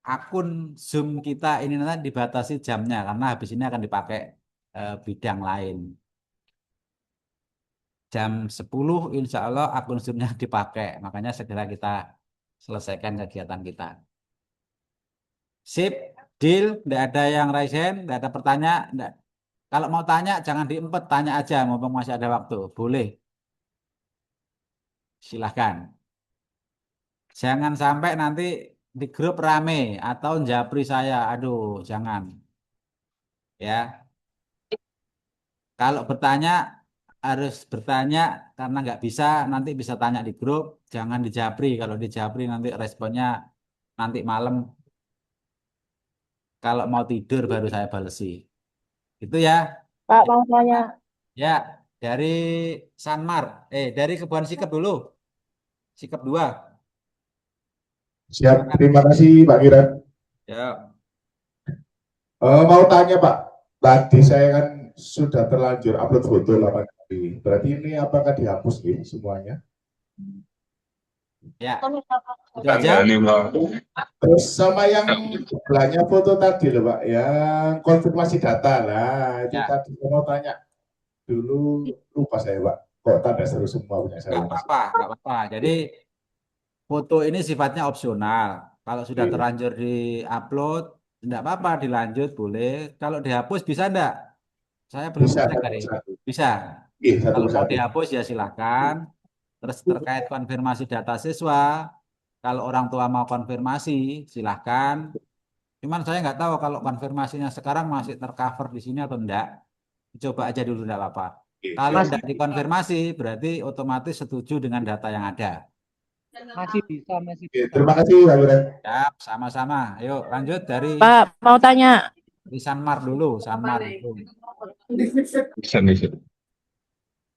akun Zoom kita ini nanti dibatasi jamnya, karena habis ini akan dipakai bidang lain. Jam 10 insya Allah akun Zoom-nya dipakai. Makanya segera kita selesaikan kegiatan kita. Sip, deal, tidak ada yang raise hand, tidak ada pertanyaan, Kalau mau tanya jangan diempet, tanya aja mumpung masih ada waktu. Boleh, silahkan. Jangan sampai nanti di grup rame atau japri saya. Aduh, jangan. Ya, kalau bertanya harus bertanya karena nggak bisa nanti bisa tanya di grup. Jangan di japri. Kalau di japri nanti responnya nanti malam. Kalau mau tidur baru saya balesi. Itu ya. Pak, mau tanya. Ya, dari Sanmar. Dari Kebun Sikep dulu. Sikep 2. Siap, terima kasih Pak Kiran. Ya, Mau tanya Pak, tadi saya kan sudah terlanjur upload foto 8 kali. Berarti ini apakah dihapus nih semuanya? ya. Itu aja. Terus sama yang sebelahnya foto tadi loh Pak, yang konfirmasi data. Nah, itu Ya, tadi saya mau tanya dulu, lupa saya Pak. Kok tanda seru semua punya saya nggak Mas? apa-apa, nggak apa-apa. Jadi foto ini sifatnya opsional. Kalau sudah Oke. terlanjur di-upload, nggak apa-apa, dilanjut boleh. Kalau dihapus bisa enggak? Saya belum Bisa ngecek satu tadi. persatu. Bisa. Iya, satu Kalau mau persatu. dihapus ya silahkan. Terus terkait konfirmasi data siswa, kalau orang tua mau konfirmasi, silahkan. Cuman saya nggak tahu kalau konfirmasinya sekarang masih tercover di sini atau enggak. Coba aja dulu enggak apa-apa. Oke, Kalau siap. enggak dikonfirmasi, berarti otomatis setuju dengan data yang ada. Masih bisa, masih Oke, bisa. terima kasih Pak Kiran. Ya, sama-sama. Yuk, lanjut dari Pak, mau tanya. Sanmar dulu, Sanmar dulu. Bisa, bisa.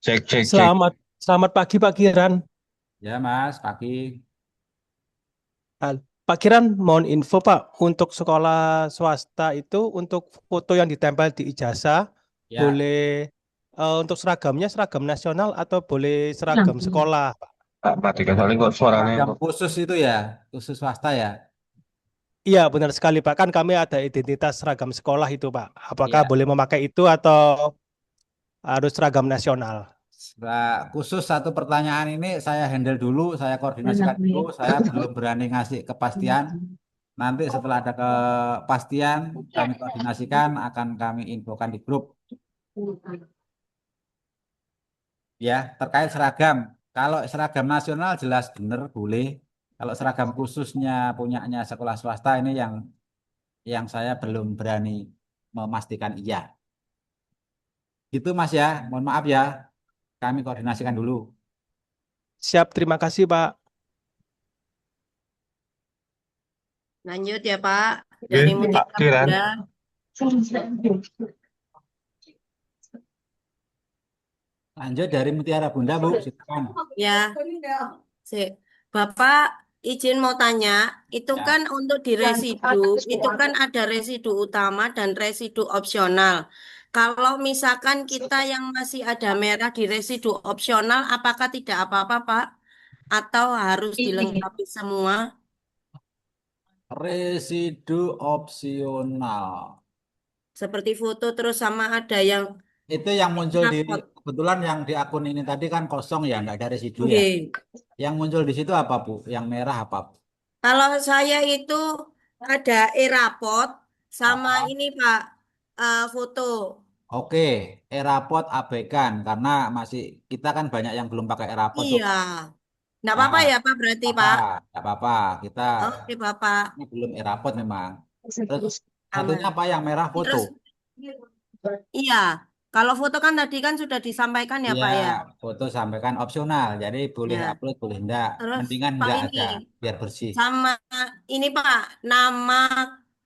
Cek, cek, cek. Selamat selamat pagi Pak Kiran. Ya, Mas, pagi. Pak Kiran, mohon info Pak, untuk sekolah swasta itu untuk foto yang ditempel di ijazah Ya, boleh untuk seragamnya seragam nasional atau boleh seragam sekolah, Pak? Pak, mati kali kok suaranya. seragam khusus itu ya, khusus swasta ya. Iya, benar sekali Pak. Kan kami ada identitas seragam sekolah itu Pak. Apakah Iya. boleh memakai itu atau harus seragam nasional? Khusus satu pertanyaan ini saya handle dulu, saya koordinasikan dulu. Saya belum berani ngasih kepastian. Nanti setelah ada kepastian, kami koordinasikan, akan kami infokan di grup. Ya, terkait seragam. Kalau seragam nasional jelas benar boleh. Kalau seragam khususnya punyanya sekolah swasta ini yang saya belum berani memastikan iya. Gitu Mas ya, mohon maaf ya. Kami koordinasikan dulu. Siap, terima kasih Pak. Lanjut ya Pak, Oke, dari Pak Mutiara Kiran. Bunda. Lanjut dari Mutiara Bunda, Bu, silakan. Ya, Bapak izin mau tanya, itu Ya. kan untuk di residu, itu kan ada residu utama dan residu opsional. Kalau misalkan kita yang masih ada merah di residu opsional, apakah tidak apa-apa Pak? Atau harus dilengkapi semua? Residu opsional. Seperti foto terus sama ada yang Itu yang muncul di rapot. kebetulan yang di akun ini tadi kan kosong ya, nggak ada residu ya. Oke. Yang muncul di situ apa, Bu? Yang merah apa, Bu? Kalau saya itu ada e-rapot sama Ah, ini Pak, foto. oke, e-rapot abaikan karena masih kita kan banyak yang belum pakai e-rapot tuh. Iya. Nggak apa-apa Ah, ya Pak berarti apa? Pak. Nggak apa-apa. Kita Oke Bapak, ini belum e-rapot memang. Terus satunya aman. apa yang merah foto? Terus iya, kalau foto kan tadi kan sudah disampaikan ya Iya, Pak ya. foto sampaikan opsional. Jadi boleh Ya. upload, boleh enggak. Terus Mendingan Pak enggak ini aja, biar bersih. sama ini Pak, nama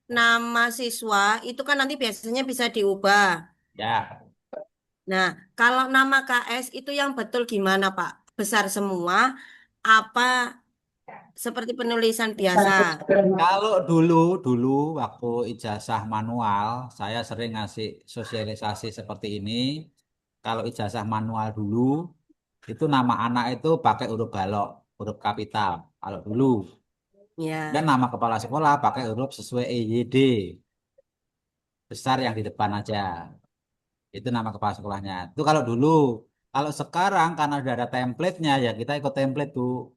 nama siswa itu kan nanti biasanya bisa diubah. Ya, Nah, kalau nama KS itu yang betul gimana Pak? Besar semua apa seperti penulisan biasa? kalau dulu waktu ijazah manual, saya sering ngasih sosialisasi seperti ini. Kalau ijazah manual dulu, itu nama anak itu pakai huruf balok, huruf kapital. Kalau dulu, dan Ya. nama kepala sekolah pakai huruf sesuai EYD, besar yang di depan aja. Itu nama kepala sekolahnya. Itu kalau dulu. Kalau sekarang karena udah ada template-nya, ya kita ikut template, Bu.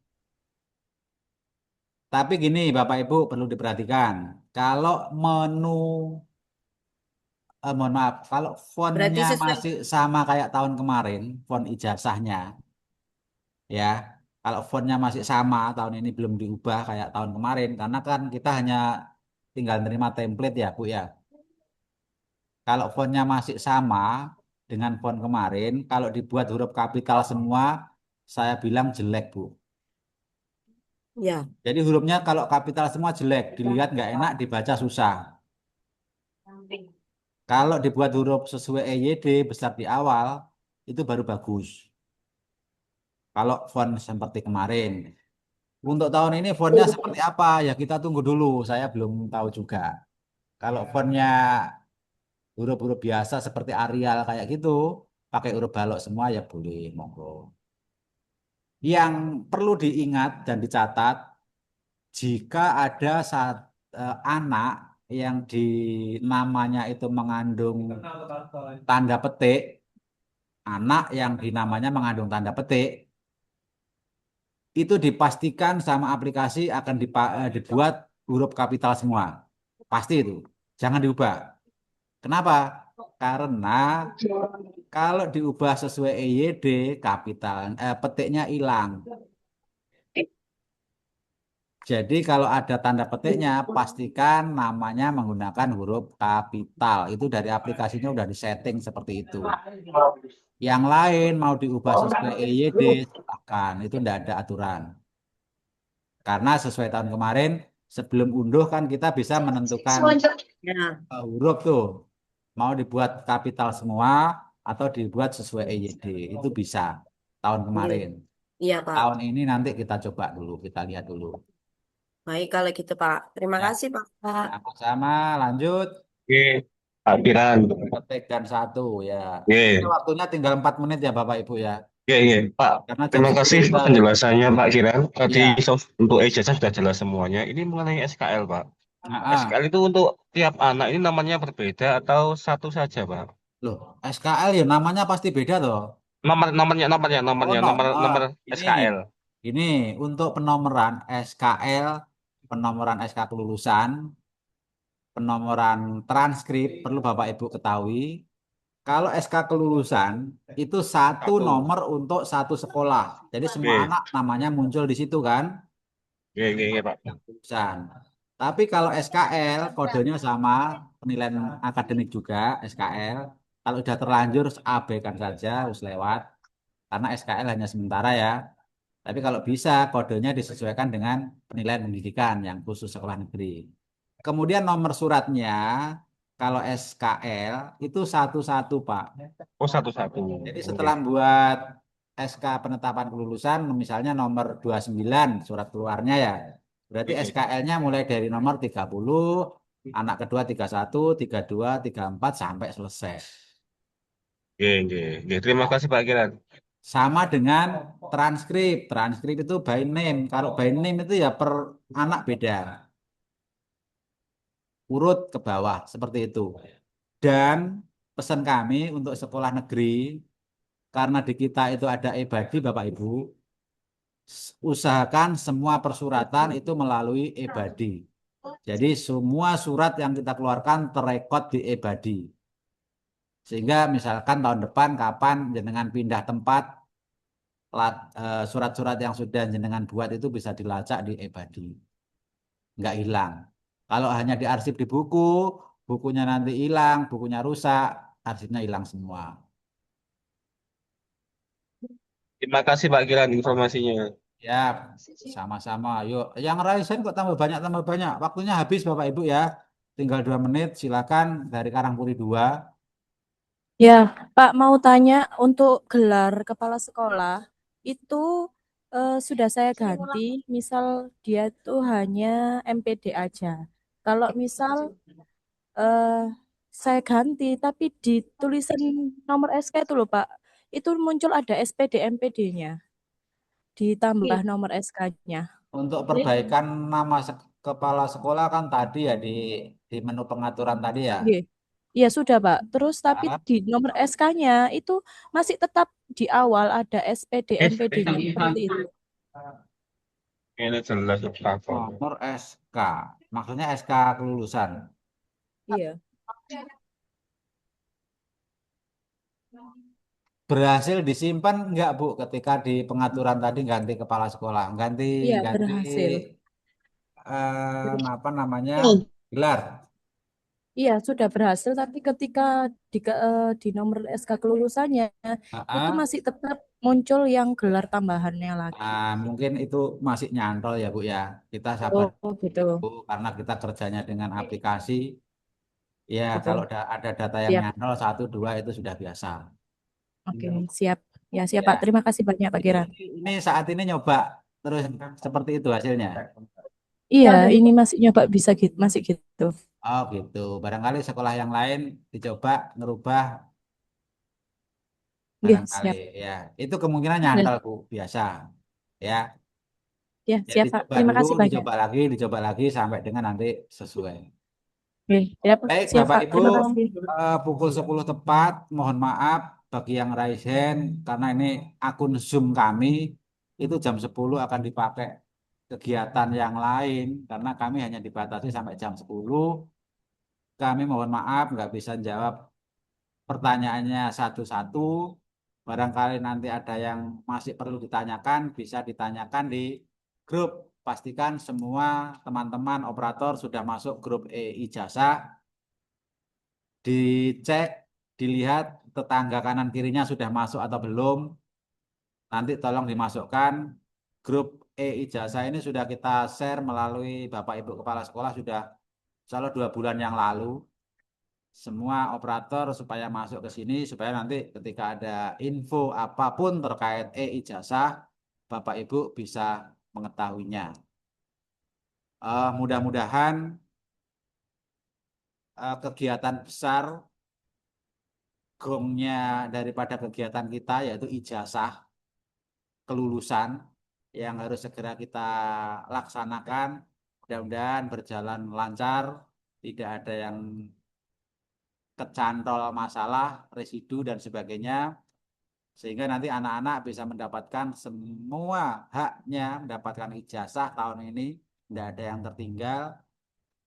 Tapi gini, Bapak Ibu perlu diperhatikan. Kalau menu mohon maaf, kalau Berarti fontnya sesuai. masih sama kayak tahun kemarin, font ijazahnya, ya. Kalau fontnya masih sama, tahun ini belum diubah kayak tahun kemarin, karena kan kita hanya tinggal nerima template ya, Bu ya. Kalau fontnya masih sama dengan font kemarin, kalau dibuat huruf kapital semua, saya bilang jelek, Bu. Ya. Jadi hurufnya kalau kapital semua jelek, dilihat nggak enak, dibaca susah. Kalau dibuat huruf sesuai EYD besar di awal, itu baru bagus. Kalau font seperti kemarin. Untuk tahun ini fontnya seperti apa? Ya kita tunggu dulu, saya belum tahu juga. Kalau fontnya huruf-huruf biasa seperti Arial kayak gitu, pakai huruf balok semua ya boleh, monggo. Yang perlu diingat dan dicatat, jika ada anak yang di namanya itu mengandung tanda petik, anak yang di namanya mengandung tanda petik, itu dipastikan sama aplikasi akan dibuat huruf kapital semua. Pasti itu. Jangan diubah. Kenapa? Karena kalau diubah sesuai EYD, petiknya hilang. Jadi kalau ada tanda petiknya, pastikan namanya menggunakan huruf kapital. Itu dari aplikasinya udah disetting seperti itu. Yang lain mau diubah sesuai EYD, silahkan. Itu tidak ada aturan. Karena sesuai tahun kemarin, sebelum unduh kan kita bisa menentukan Ya. huruf tuh. Mau dibuat kapital semua atau dibuat sesuai EYD. Itu bisa tahun kemarin. Iya, Pak. Tahun ini nanti kita coba dulu, kita lihat dulu. Baik kalau gitu, Pak. Terima Ya, kasih, Pak. sama-sama lanjut. Oke, Pak Piran. Petik dan satu ya. Ini Oke, waktunya tinggal 4 menit ya Bapak Ibu ya. oke, oke. Pak, Karena jam terima 10 kasih kita harus. penjelasannya Pak Kiran. Tadi Ya. untuk ijazah sudah jelas semuanya. Ini mengenai SKL, Pak. Nah, SKL itu untuk tiap anak ini namanya berbeda atau satu saja, Pak? loh, SKL ya namanya pasti beda toh. Oh, Nomor ini, SKL. ini untuk penomoran SKL, penomoran SK kelulusan, penomoran transkrip perlu Bapak Ibu ketahui. Kalau SK kelulusan itu satu Satu. nomor untuk satu sekolah. Jadi semua Oke, anak namanya muncul di situ kan. oke, Pak. Kelulusan. Tapi kalau SKL kodenya sama, penilaian akademik juga SKL. Kalau sudah terlanjur abaikan saja, harus lewat. Karena SKL hanya sementara ya. Tapi kalau bisa kodenya disesuaikan dengan penilaian pendidikan yang khusus sekolah negeri. Kemudian nomor suratnya kalau SKL itu satu-satu Pak. Oh, satu-satu. Jadi Oke. setelah buat SK penetapan kelulusan misalnya nomor 29 surat keluarnya ya. Berarti Oke, SKL-nya mulai dari nomor 30, anak kedua 31, 32, 34 sampai selesai. oke. Terima kasih Pak Kiran. Sama dengan transkrip. Transkrip itu by name. Kalau by name itu ya per anak beda. Urut ke bawah seperti itu. Dan pesan kami untuk sekolah negeri, karena di kita itu ada e-badi Bapak Ibu, usahakan semua persuratan itu melalui e-badi. Jadi semua surat yang kita keluarkan terekod di e-badi. Sehingga misalkan tahun depan kapan jenengan pindah tempat, surat-surat yang sudah jenengan buat itu bisa dilacak di e-badi. Nggak hilang. Kalau hanya diarsip di buku, bukunya nanti hilang, bukunya rusak, arsipnya hilang semua. Terima kasih Pak Kiran informasinya. Ya, sama-sama. Yuk, yang Raisen kok tambah banyak. Waktunya habis Bapak Ibu ya. Tinggal 2 menit, silakan dari Karangpuri 2. Ya, Pak mau tanya untuk gelar kepala sekolah itu sudah saya ganti, misal dia tuh hanya MPD aja. Kalau misal eh, saya ganti, tapi di tulisan nomor SK itu loh Pak, itu muncul ada SPD MPD-nya, ditambah nomor SK-nya. Untuk perbaikan nama kepala sekolah kan tadi ya di menu pengaturan tadi ya. Iya, iya sudah Pak. Terus tapi Ah, di nomor SK-nya itu masih tetap di awal ada SPD MPD-nya seperti itu. Ini jelas Pak. nomor SK. Maksudnya SK kelulusan. Iya. Berhasil disimpan enggak Bu ketika di pengaturan tadi ganti kepala sekolah, ganti Iya, ganti berhasil. apa namanya gelar. Iya, sudah berhasil, tapi ketika di nomor SK kelulusannya itu Ah, masih tetap muncul yang gelar tambahannya lagi. mungkin itu masih nyantol ya Bu ya. Kita sabar Oh, gitu. Bu karena kita kerjanya dengan aplikasi. Ya Gitu. kalau ada data yang Siap. nyantol 1 2 itu sudah biasa. Oke, siap. Ya, siap Pak. Ya, Terima kasih banyak Pak Kiran. ini saat ini nyoba terus seperti itu hasilnya. Iya, ini masih nyoba bisa gitu, masih gitu. Oh gitu. Barangkali sekolah yang lain dicoba ngerubah Iya, barangkali siap. ya. Itu kemungkinan Ya, nyantol Bu, biasa. Ya. ya, Ya siap Pak. dicoba Terima dulu, kasih banyak. dicoba lagi sampai dengan nanti sesuai. Oke, siap, Baik, siap Bapak Pak. Ibu, Terima kasih. pukul 10 tepat. Mohon maaf bagi yang raise hand karena ini akun Zoom kami itu jam 10 akan dipakai kegiatan yang lain karena kami hanya dibatasi sampai jam 10. Kami mohon maaf nggak bisa jawab pertanyaannya satu-satu. Barangkali nanti ada yang masih perlu ditanyakan, bisa ditanyakan di grup. Pastikan semua teman-teman operator sudah masuk grup ijazah. Dicek, dilihat tetangga kanan kirinya sudah masuk atau belum. Nanti tolong dimasukkan. Grup ijazah ini sudah kita share melalui Bapak Ibu Kepala Sekolah sudah insya 2 bulan yang lalu. Semua operator supaya masuk ke sini supaya nanti ketika ada info apapun terkait ijazah Bapak Ibu bisa mengetahuinya. Mudah-mudahan kegiatan besar gongnya daripada kegiatan kita yaitu ijazah kelulusan yang harus segera kita laksanakan. Mudah-mudahan berjalan lancar, tidak ada yang kecantol masalah, residu dan sebagainya. Sehingga nanti anak-anak bisa mendapatkan semua haknya, mendapatkan ijazah tahun ini, tidak ada yang tertinggal,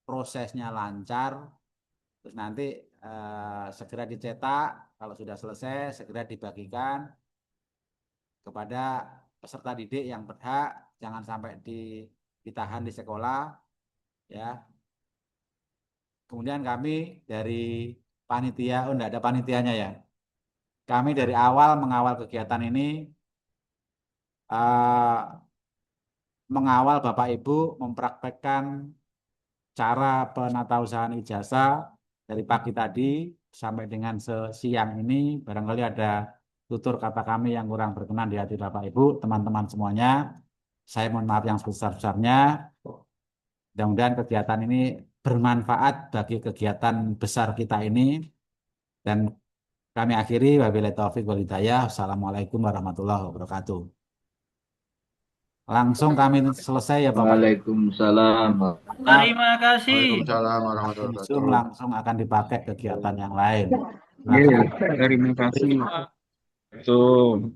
prosesnya lancar, terus nanti segera dicetak, kalau sudah selesai segera dibagikan kepada peserta didik yang berhak, jangan sampai ditahan di sekolah, ya. Kemudian kami dari panitia, enggak ada panitianya ya. Kami dari awal mengawal kegiatan ini mengawal Bapak Ibu mempraktekkan cara penatausahaan ijazah dari pagi tadi sampai dengan siang ini. Barangkali ada tutur kata kami yang kurang berkenan di hati Bapak Ibu, teman-teman semuanya. Saya mohon maaf yang sebesar-besarnya. Mudah-mudahan kegiatan ini bermanfaat bagi kegiatan besar kita ini. Dan kami akhiri, wabillahi taufiq wal hidayah. Wassalamualaikum warahmatullahi wabarakatuh. Langsung kami selesai ya Bapak. Waalaikumsalam. Terima kasih. Waalaikumsalam warahmatullahi Zoom wabarakatuh. langsung akan dipakai kegiatan yang lain. Terima kasih. Tuh.